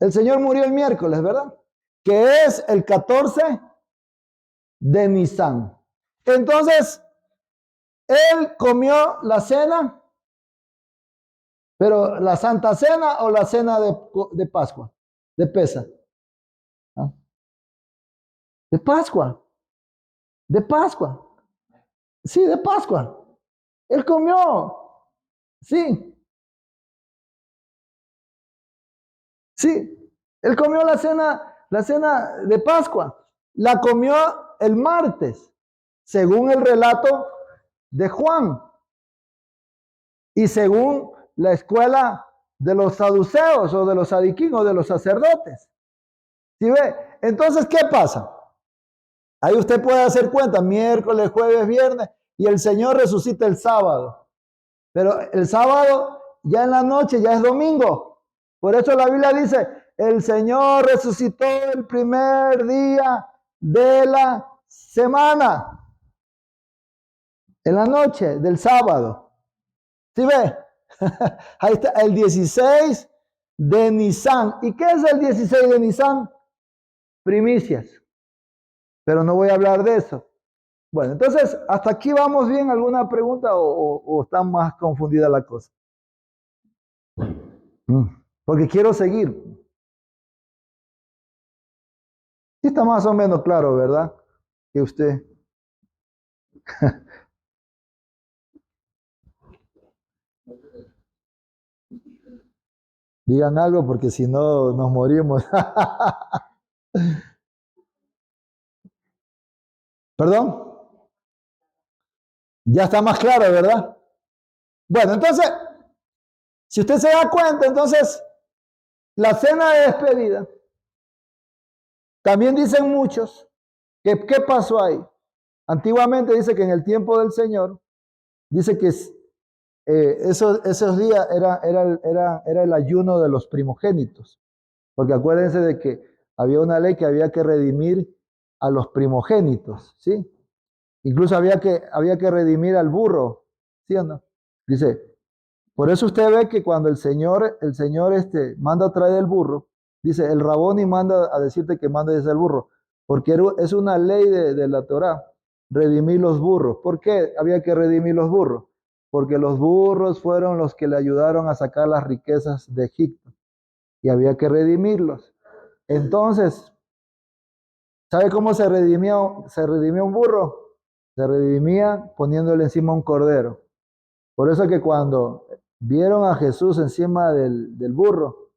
Speaker 1: El Señor murió el miércoles, ¿verdad? Que es el 14 de Nisan. Entonces, Él comió la cena, pero la Santa Cena o la cena de Pascua, de Pesa. ¿Ah? De Pascua, de Pascua. Sí, de Pascua. Él comió. Sí, sí. Él comió la cena de Pascua. La comió el martes, según el relato de Juan y según la escuela de los saduceos o de los sadiquinos, de los sacerdotes. ¿Sí ve? Entonces, ¿qué pasa? Ahí usted puede hacer cuenta, miércoles, jueves, viernes, y el Señor resucita el sábado. Pero el sábado, ya en la noche, ya es domingo. Por eso la Biblia dice, el Señor resucitó el primer día de la semana, en la noche del sábado. ¿Sí ve? Ahí está, el 16 de Nisan. ¿Y qué es el 16 de Nisan? Primicias. Pero no voy a hablar de eso. Bueno, entonces, ¿hasta aquí vamos bien? ¿Alguna pregunta o está más confundida la cosa? Porque quiero seguir. Sí está más o menos claro, ¿verdad? Que usted. Digan algo porque si no nos morimos. ¿Perdón? Ya está más claro, ¿verdad? Bueno, entonces, si usted se da cuenta, entonces, la cena de despedida, también dicen muchos, que ¿qué pasó ahí? Antiguamente dice que en el tiempo del Señor, dice que esos días era el ayuno de los primogénitos. Porque acuérdense de que había una ley que había que redimir a los primogénitos, ¿sí? Incluso había que redimir al burro, ¿sí o no? Dice, por eso usted ve que cuando el Señor manda a traer el burro, dice, el Raboni manda a decirte que mandes el burro, porque es una ley de la Torá, redimir los burros. ¿Por qué había que redimir los burros? Porque los burros fueron los que le ayudaron a sacar las riquezas de Egipto y había que redimirlos. Entonces, ¿sabe cómo se redimía un burro? Se redimía poniéndole encima un cordero. Por eso que cuando vieron a Jesús encima del burro,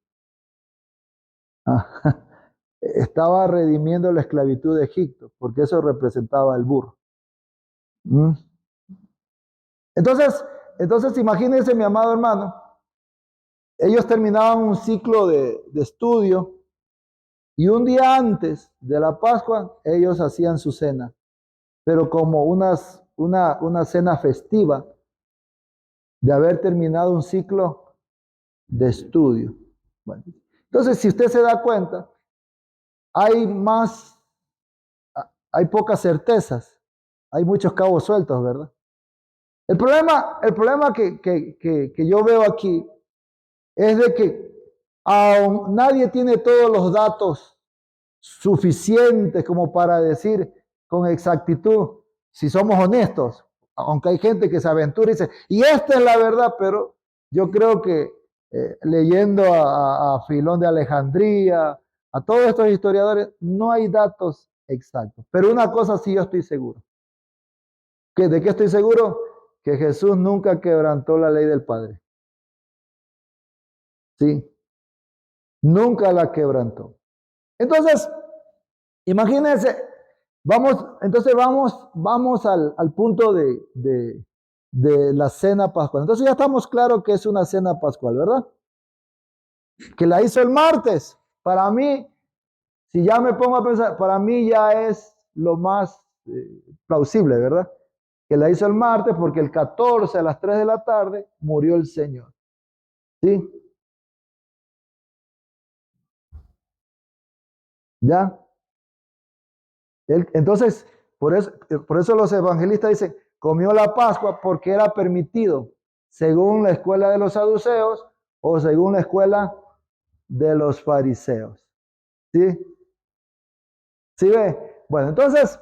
Speaker 1: estaba redimiendo la esclavitud de Egipto, porque eso representaba el burro. ¿Mm? Entonces, imagínense, mi amado hermano, ellos terminaban un ciclo de estudio y un día antes de la Pascua, ellos hacían su cena, pero como una cena festiva de haber terminado un ciclo de estudio. Bueno, entonces, si usted se da cuenta, hay más, hay pocas certezas, hay muchos cabos sueltos, ¿verdad? El problema que yo veo aquí es de que aún nadie tiene todos los datos suficientes como para decir con exactitud, si somos honestos, aunque hay gente que se aventura y dice, y esta es la verdad, pero yo creo que leyendo a Filón de Alejandría, a todos estos historiadores, no hay datos exactos. Pero una cosa sí yo estoy seguro. ¿De qué estoy seguro? Que Jesús nunca quebrantó la ley del Padre. Sí, nunca la quebrantó. Entonces, imagínense, vamos al punto de la cena pascual. Entonces ya estamos claros que es una cena pascual, ¿verdad? Que la hizo el martes. Para mí, si ya me pongo a pensar, para mí ya es lo más plausible, ¿verdad? Que la hizo el martes porque el 14 a las 3 de la tarde murió el Señor. ¿Sí? ¿Ya? Entonces, por eso los evangelistas dicen, comió la Pascua porque era permitido, según la escuela de los saduceos o según la escuela de los fariseos. ¿Sí? ¿Sí ve? Bueno, entonces,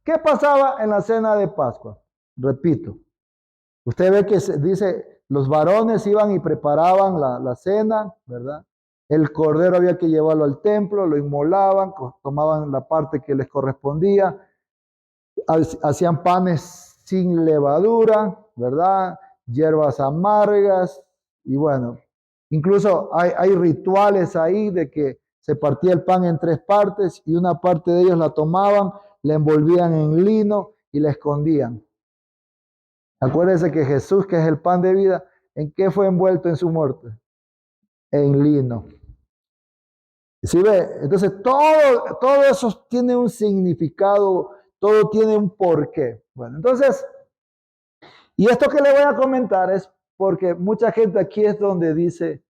Speaker 1: ¿qué pasaba en la cena de Pascua? Repito, usted ve que dice, los varones iban y preparaban la cena, ¿verdad? El cordero había que llevarlo al templo, lo inmolaban, tomaban la parte que les correspondía, hacían panes sin levadura, ¿verdad? Hierbas amargas, y bueno, incluso hay rituales ahí de que se partía el pan en tres partes y una parte de ellos la tomaban, la envolvían en lino y la escondían. Acuérdense que Jesús, que es el pan de vida, ¿en qué fue envuelto en su muerte? En lino. ¿Sí ve? Entonces todo eso tiene un significado, todo tiene un porqué. Bueno, entonces, y esto que le voy a comentar es porque mucha gente aquí es donde dice,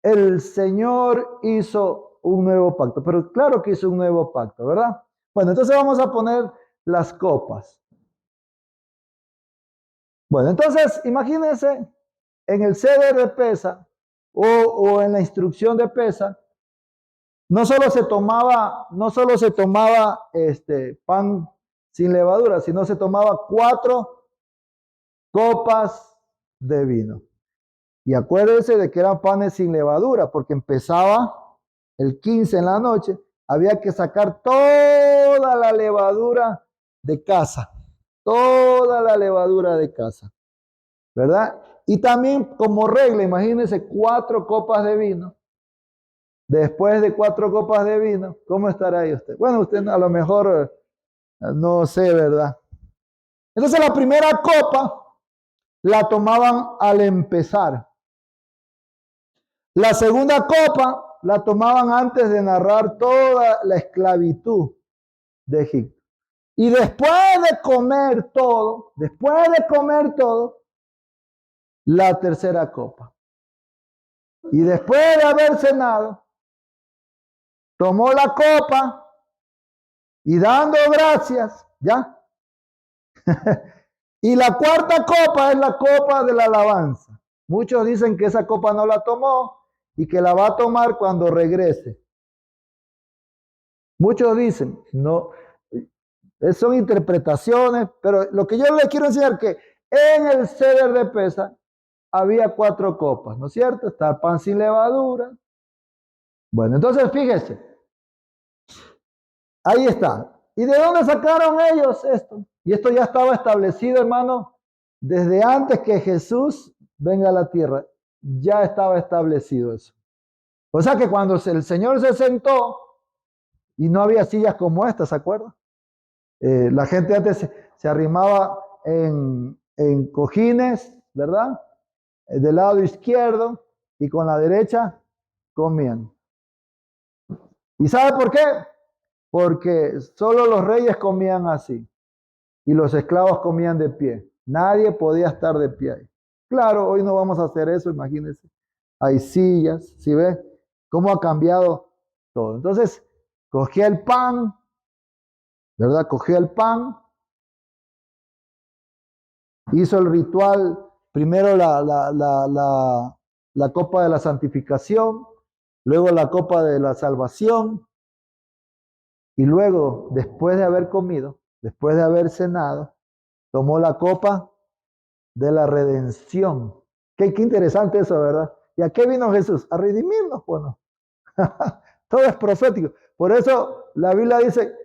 Speaker 1: el Señor hizo un nuevo pacto, pero claro que hizo un nuevo pacto, ¿verdad? Bueno, entonces vamos a poner las copas. Bueno, entonces imagínense en el ceder de pesa o en la instrucción de pesa, no solo se tomaba pan sin levadura, sino se tomaba 4 copas de vino. Y acuérdense de que eran panes sin levadura, porque empezaba el 15 en la noche, había que sacar toda la levadura de casa, toda la levadura de casa, ¿verdad? Y también como regla, imagínense 4 copas de vino. Después de 4 copas de vino, ¿cómo estará ahí usted? Bueno, usted a lo mejor no sé, ¿verdad? Entonces la primera copa la tomaban al empezar. La segunda copa la tomaban antes de narrar toda la esclavitud de Egipto. Y después de comer todo, la tercera copa. Y después de haber cenado, tomó la copa y dando gracias, ¿ya? Y la cuarta copa es la copa de la alabanza. Muchos dicen que esa copa no la tomó y que la va a tomar cuando regrese. Muchos dicen, no, son interpretaciones, pero lo que yo les quiero enseñar es que en el ceder de pesa había 4 copas, ¿no es cierto? Está el pan sin levadura. Bueno, entonces fíjese, ahí está. ¿Y de dónde sacaron ellos esto? Y esto ya estaba establecido, hermano, desde antes que Jesús venga a la tierra. Ya estaba establecido eso. O sea que cuando el Señor se sentó y no había sillas como esta, ¿se acuerdan? La gente antes se arrimaba en cojines, ¿verdad? Del lado izquierdo y con la derecha comían. ¿Y sabe por qué? Porque solo los reyes comían así y los esclavos comían de pie. Nadie podía estar de pie ahí. Claro, hoy no vamos a hacer eso, imagínense. Hay sillas, ¿sí ve? ¿Cómo ha cambiado todo? Entonces, cogía el pan, ¿verdad? Cogía el pan, hizo el ritual, primero la copa de la santificación, luego la copa de la salvación, y luego, después de haber comido, después de haber cenado, tomó la copa de la redención. Qué interesante eso, ¿verdad? ¿Y a qué vino Jesús? A redimirnos, pues no. Todo es profético. Por eso la Biblia dice,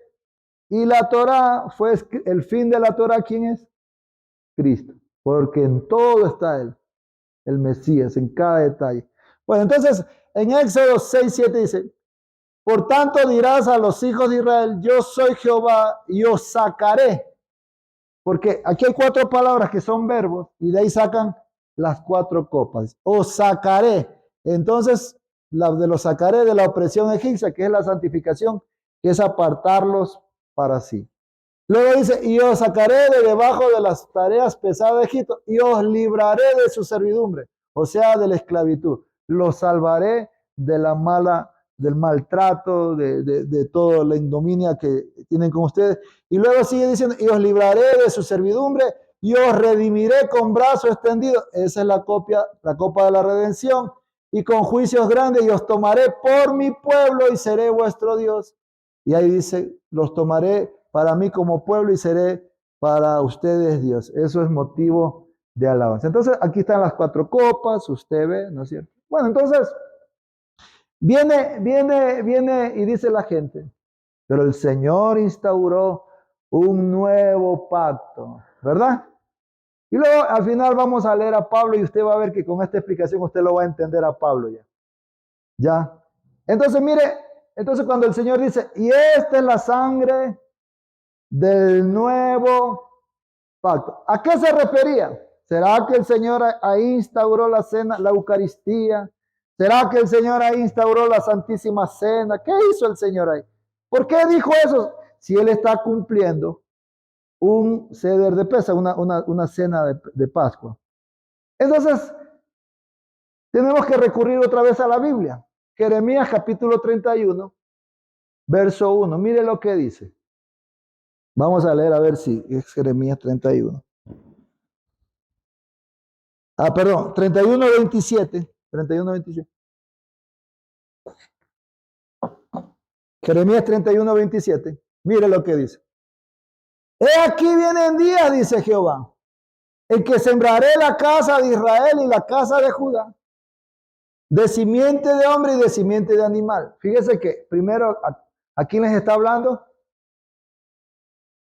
Speaker 1: y la Torá fue el fin de la Torá, ¿quién es? Cristo. Porque en todo está Él, el Mesías, en cada detalle. Bueno, entonces en Éxodo 6:7 dice, por tanto dirás a los hijos de Israel, yo soy Jehová y os sacaré. Porque aquí hay 4 palabras que son verbos y de ahí sacan las 4 copas. Os sacaré. Entonces, de los sacaré de la opresión egipcia, que es la santificación, que es apartarlos para sí. Luego dice, y os sacaré de debajo de las tareas pesadas de Egipto y os libraré de su servidumbre, o sea, de la esclavitud. Los salvaré de la del maltrato, de toda la ignominia que tienen con ustedes. Y luego sigue diciendo, y os libraré de su servidumbre y os redimiré con brazo extendido. Esa es la copa de la redención. y con juicios grandes, y os tomaré por mi pueblo y seré vuestro Dios. Y ahí dice, los tomaré para mí como pueblo y seré para ustedes Dios. Eso es motivo de alabanza. Entonces, aquí están las 4 copas, usted ve, ¿no es cierto? Bueno, entonces, viene y dice la gente, pero el Señor instauró un nuevo pacto, ¿verdad? Y luego al final vamos a leer a Pablo y usted va a ver que con esta explicación usted lo va a entender a Pablo ya. ¿Ya? Entonces, mire, entonces cuando el Señor dice, y esta es la sangre del nuevo pacto, ¿a qué se refería? ¿Será que el Señor ahí instauró la cena, la Eucaristía? ¿Será que el Señor ahí instauró la Santísima Cena? ¿Qué hizo el Señor ahí? ¿Por qué dijo eso? Si Él está cumpliendo un ceder de pesa, una cena de Pascua. Entonces, tenemos que recurrir otra vez a la Biblia. Jeremías capítulo 31, verso 1. Mire lo que dice. Vamos a leer a ver si es Jeremías 31. Perdón, 31, 27. 31, 27. Jeremías 31, 27. Mire lo que dice. He aquí vienen días, dice Jehová, en que sembraré la casa de Israel y la casa de Judá, de simiente de hombre y de simiente de animal. Fíjese que primero, ¿a quién les está hablando?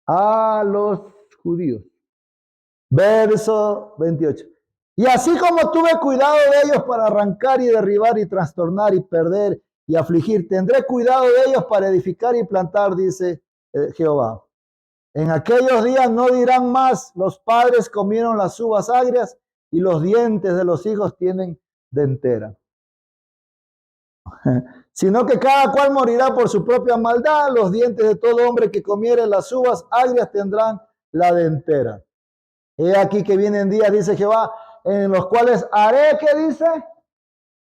Speaker 1: A los judíos. Verso 28. Y así como tuve cuidado de ellos para arrancar y derribar y trastornar y perder y afligir, tendré cuidado de ellos para edificar y plantar, dice Jehová. En aquellos días no dirán más, los padres comieron las uvas agrias y los dientes de los hijos tienen dentera. Sino que cada cual morirá por su propia maldad, los dientes de todo hombre que comiere las uvas agrias tendrán la dentera. He aquí que vienen días, dice Jehová, en los cuales haré, ¿qué dice?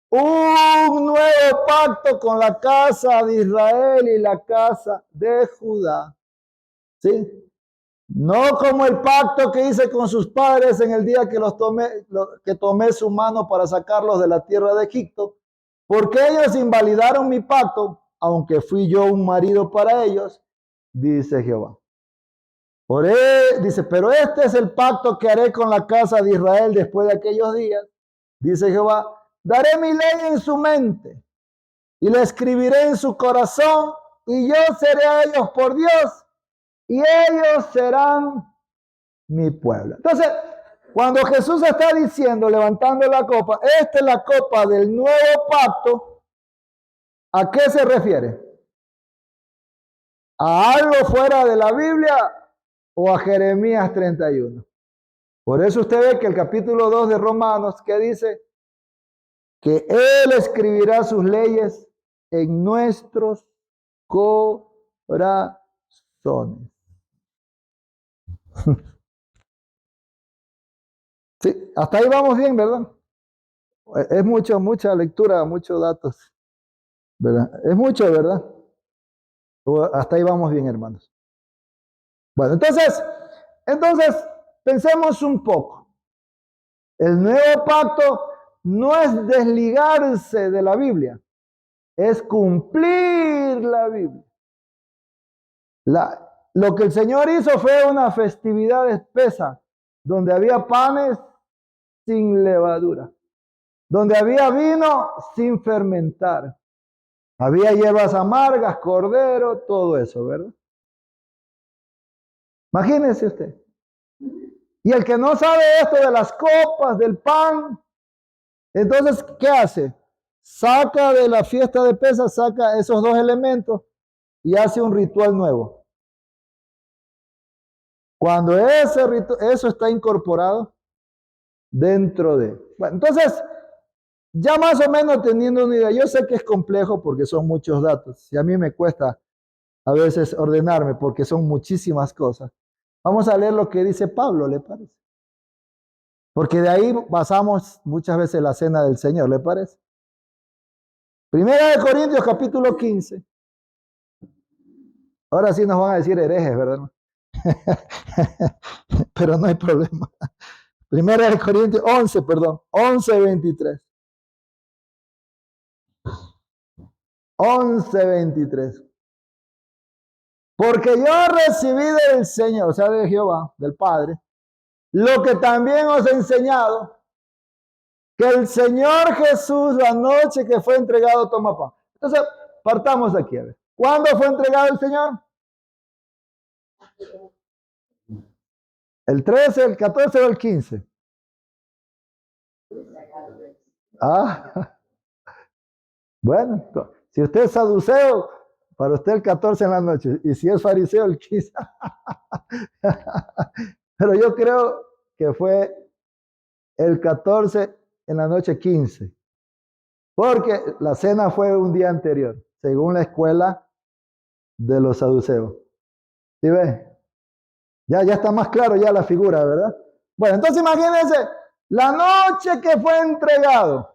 Speaker 1: Un nuevo pacto con la casa de Israel y la casa de Judá. ¿Sí? No como el pacto que hice con sus padres en el día que que tomé su mano para sacarlos de la tierra de Egipto, porque ellos invalidaron mi pacto, aunque fui yo un marido para ellos, dice Jehová. Dice, pero este es el pacto que haré con la casa de Israel después de aquellos días, dice Jehová, daré mi ley en su mente y la escribiré en su corazón y yo seré a ellos por Dios y ellos serán mi pueblo. Entonces, cuando Jesús está diciendo, levantando la copa, esta es la copa del nuevo pacto, ¿a qué se refiere? ¿A algo fuera de la Biblia o a Jeremías 31? Por eso usted ve que el capítulo 2 de Romanos, que dice que Él escribirá sus leyes en nuestros corazones. Sí, hasta ahí vamos bien, ¿verdad? Es mucha lectura, muchos datos, ¿verdad? Es mucho, ¿verdad? Hasta ahí vamos bien, hermanos. Bueno, entonces, pensemos un poco. El nuevo pacto no es desligarse de la Biblia, es cumplir la Biblia. Lo que el Señor hizo fue una festividad espesa, donde había panes sin levadura, donde había vino sin fermentar, había hierbas amargas, cordero, todo eso, ¿verdad? Imagínese usted. Y el que no sabe esto de las copas, del pan, entonces, ¿qué hace? Saca de la fiesta de Pesas, saca esos dos elementos y hace un ritual nuevo. Cuando eso está incorporado dentro de... Bueno, entonces, ya más o menos teniendo una idea, yo sé que es complejo porque son muchos datos y a mí me cuesta a veces ordenarme porque son muchísimas cosas. Vamos a leer lo que dice Pablo, ¿le parece? Porque de ahí basamos muchas veces la cena del Señor, ¿le parece? Primera de Corintios capítulo 15. Ahora sí nos van a decir herejes, ¿verdad? Pero no hay problema. Primera de Corintios 11, perdón, 11:23. 11:23. Porque yo recibí del Señor, o sea, de Jehová, del Padre, lo que también os he enseñado, que el Señor Jesús, la noche que fue entregado, toma pan. Entonces, partamos de aquí, a ver. ¿Cuándo fue entregado el Señor? ¿El 13, el 14 o el 15? Ah, bueno, si usted es saduceo, para usted el 14 en la noche, y si es fariseo, el 15. Pero yo creo que fue el 14 en la noche 15, porque la cena fue un día anterior, según la escuela de los saduceos. ¿Sí ve? Ya está más claro ya la figura, ¿verdad? Bueno, entonces imagínense, la noche que fue entregado,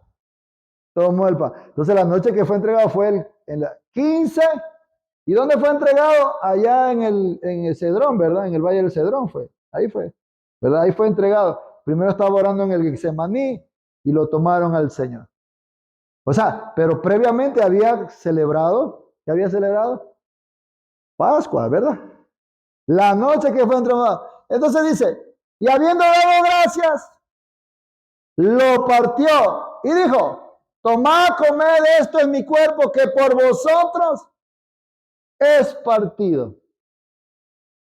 Speaker 1: tomó el pan. Entonces la noche que fue entregado fue en la 15. ¿Y dónde fue entregado? Allá en el Cedrón, ¿verdad? En el Valle del Cedrón fue. Ahí fue, ¿verdad? Ahí fue entregado. Primero estaba orando en el Getsemaní y lo tomaron al Señor. O sea, pero previamente había celebrado, ¿qué había celebrado? Pascua, ¿verdad? La noche que fue entregado. Entonces dice, y habiendo dado gracias, lo partió y dijo, tomad, comed esto en mi cuerpo que por vosotros es partido.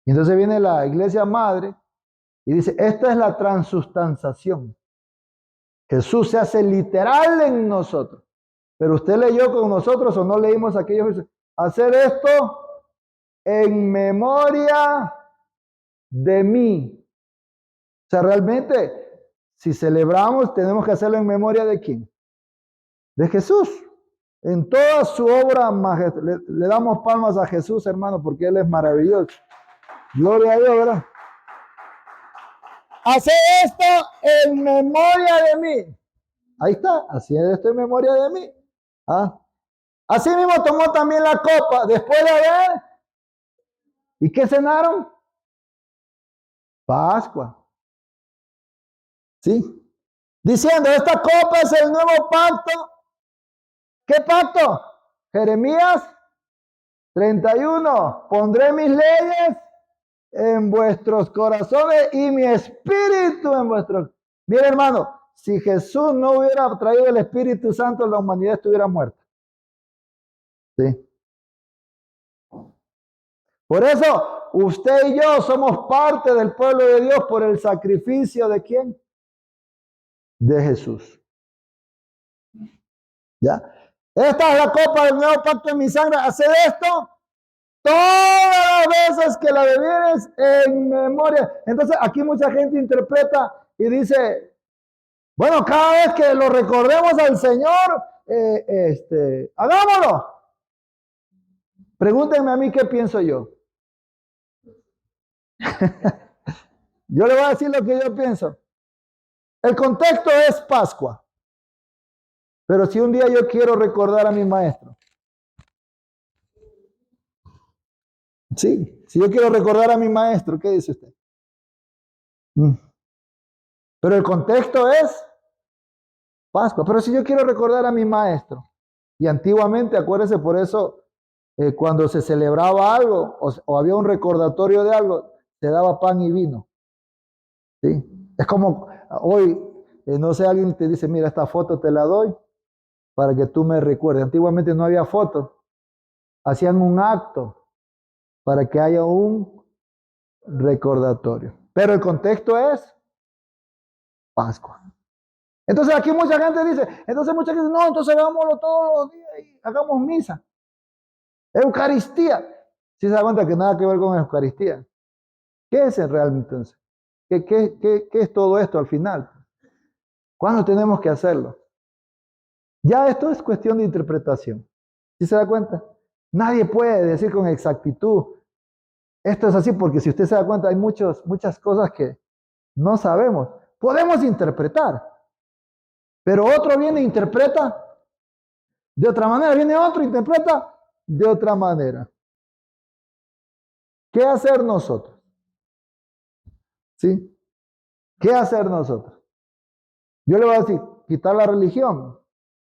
Speaker 1: Y entonces viene la iglesia madre y dice, esta es la transustanciación. Jesús se hace literal en nosotros. Pero usted leyó con nosotros o no leímos aquellos. Hacer esto en memoria de mí. O sea, realmente, si celebramos, tenemos que hacerlo en memoria de quién. De Jesús. En toda su obra, le damos palmas a Jesús, hermano, porque Él es maravilloso. Gloria a Dios, ¿verdad? Hace esto en memoria de mí. Ahí está, haciendo esto en memoria de mí. ¿Ah? Así mismo tomó también la copa después de haber. ¿Y qué cenaron? Pascua. ¿Sí? Diciendo, esta copa es el nuevo pacto. ¿Qué pacto? Jeremías 31. Pondré mis leyes en vuestros corazones y mi espíritu en vuestros. Mire, hermano, si Jesús no hubiera traído el Espíritu Santo, la humanidad estuviera muerta. ¿Sí? Por eso, usted y yo somos parte del pueblo de Dios por el sacrificio de ¿quién? De Jesús. ¿Ya? Esta es la copa del nuevo pacto en mi sangre. Haced esto todas las veces que la bebieres en memoria. Entonces, aquí mucha gente interpreta y dice, bueno, cada vez que lo recordemos al Señor, hagámoslo. Pregúntenme a mí qué pienso yo. Yo le voy a decir lo que yo pienso. El contexto es Pascua. Pero si un día yo quiero recordar a mi maestro, sí, si yo quiero recordar a mi maestro, ¿qué dice usted? Pero el contexto es Pascua. Pero si yo quiero recordar a mi maestro, y antiguamente, acuérdese, por eso, cuando se celebraba algo o había un recordatorio de algo, se daba pan y vino. ¿Sí? Es como hoy, no sé, alguien te dice, mira, esta foto te la doy para que tú me recuerdes. Antiguamente no había fotos, hacían un acto para que haya un recordatorio. Pero el contexto es Pascua. Entonces aquí mucha gente dice, no, entonces hagámoslo todos los días y hagamos misa. Eucaristía. Si se da cuenta que nada que ver con Eucaristía. ¿Qué es realmente entonces? ¿Qué es todo esto al final? ¿Cuándo tenemos que hacerlo? Ya esto es cuestión de interpretación. ¿Sí se da cuenta? Nadie puede decir con exactitud, esto es así, porque si usted se da cuenta, hay muchas cosas que no sabemos. Podemos interpretar, pero otro viene e interpreta de otra manera, viene otro e interpreta de otra manera. ¿Qué hacer nosotros? ¿Sí? ¿Qué hacer nosotros? Yo le voy a decir, quitar la religión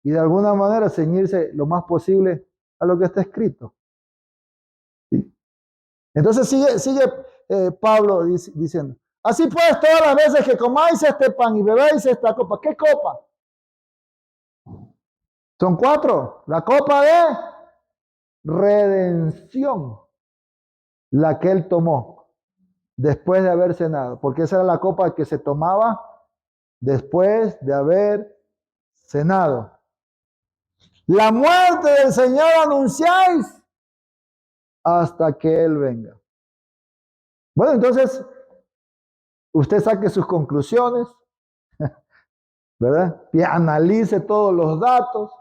Speaker 1: y de alguna manera ceñirse lo más posible a lo que está escrito. ¿Sí? Entonces sigue Pablo diciendo, así pues todas las veces que comáis este pan y bebéis esta copa, ¿qué copa? Son 4. La copa de redención, la que él tomó después de haber cenado, porque esa era la copa que se tomaba después de haber cenado. La muerte del Señor anunciáis hasta que Él venga. Bueno, entonces, usted saque sus conclusiones, ¿verdad? Y analice todos los datos.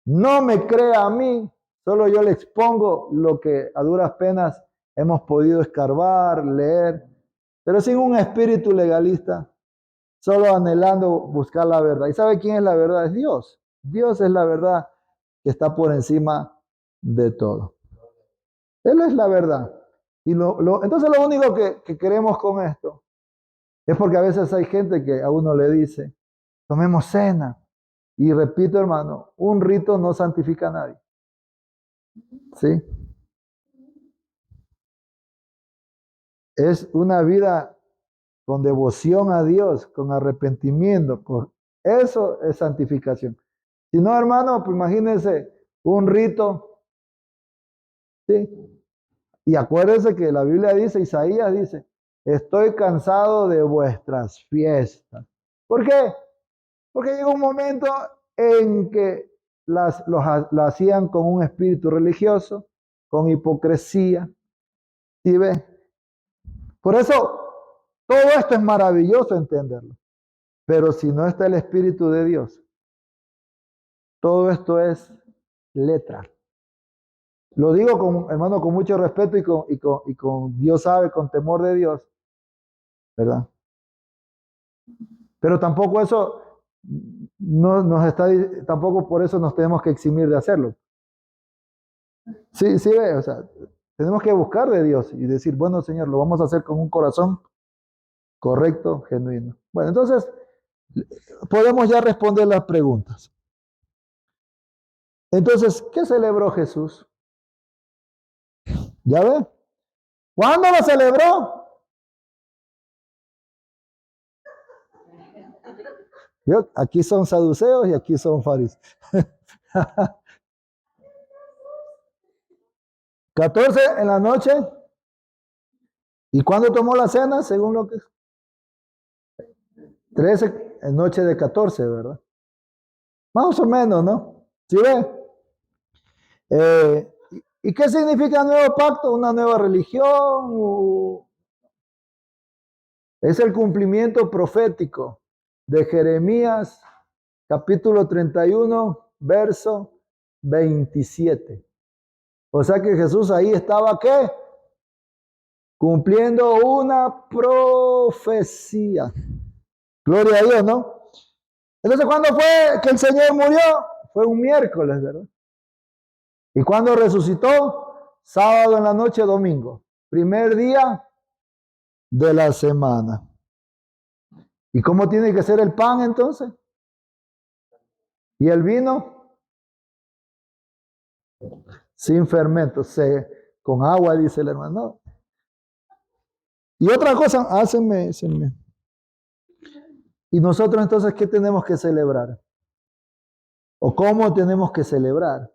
Speaker 1: No me crea a mí, solo yo le expongo lo que a duras penas hemos podido escarbar, leer, pero sin un espíritu legalista, solo anhelando buscar la verdad. ¿Y sabe quién es la verdad? Es Dios. Dios es la verdad que está por encima de todo. Él es la verdad. Y entonces lo único que queremos con esto es porque a veces hay gente que a uno le dice, tomemos cena. Y repito, hermano, un rito no santifica a nadie. ¿Sí? Es una vida con devoción a Dios, con arrepentimiento. Eso es santificación. Si no, hermano, pues imagínense un rito. ¿Sí? Y acuérdense que la Biblia dice, Isaías dice, estoy cansado de vuestras fiestas. ¿Por qué? Porque llegó un momento en que las hacían con un espíritu religioso, con hipocresía. ¿Sí ve? Por eso, todo esto es maravilloso entenderlo. Pero si no está el Espíritu de Dios, todo esto es letra. Lo digo, hermano, con mucho respeto y con Dios sabe, con temor de Dios, ¿verdad? Pero tampoco eso no nos está, tampoco por eso nos tenemos que eximir de hacerlo. Sí, sí, ve, o sea, tenemos que buscar de Dios y decir, bueno, Señor, lo vamos a hacer con un corazón correcto, genuino. Bueno, entonces, podemos ya responder las preguntas. Entonces, ¿qué celebró Jesús? ¿Ya ve? ¿Cuándo lo celebró? Aquí son saduceos y aquí son fariseos. 14 en la noche. ¿Y cuándo tomó la cena? Según lo que... 13 en noche de 14, ¿verdad? Más o menos, ¿no? ¿Sí ve? ¿Y qué significa nuevo pacto? ¿Una nueva religión? Es el cumplimiento profético de Jeremías, capítulo 31, verso 27. O sea que Jesús ahí estaba, ¿qué? Cumpliendo una profecía. Gloria a Dios, ¿no? Entonces, ¿cuándo fue que el Señor murió? Fue un miércoles, ¿verdad? ¿Y cuándo resucitó? Sábado en la noche, domingo. Primer día de la semana. ¿Y cómo tiene que ser el pan entonces? ¿Y el vino? Sin fermento, con agua, dice el hermano. Y otra cosa, hácenme. ¿Y nosotros entonces qué tenemos que celebrar? ¿O cómo tenemos que celebrar?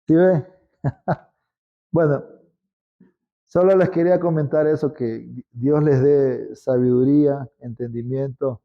Speaker 1: ¿Sí ve? Bueno, solo les quería comentar eso, que Dios les dé sabiduría, entendimiento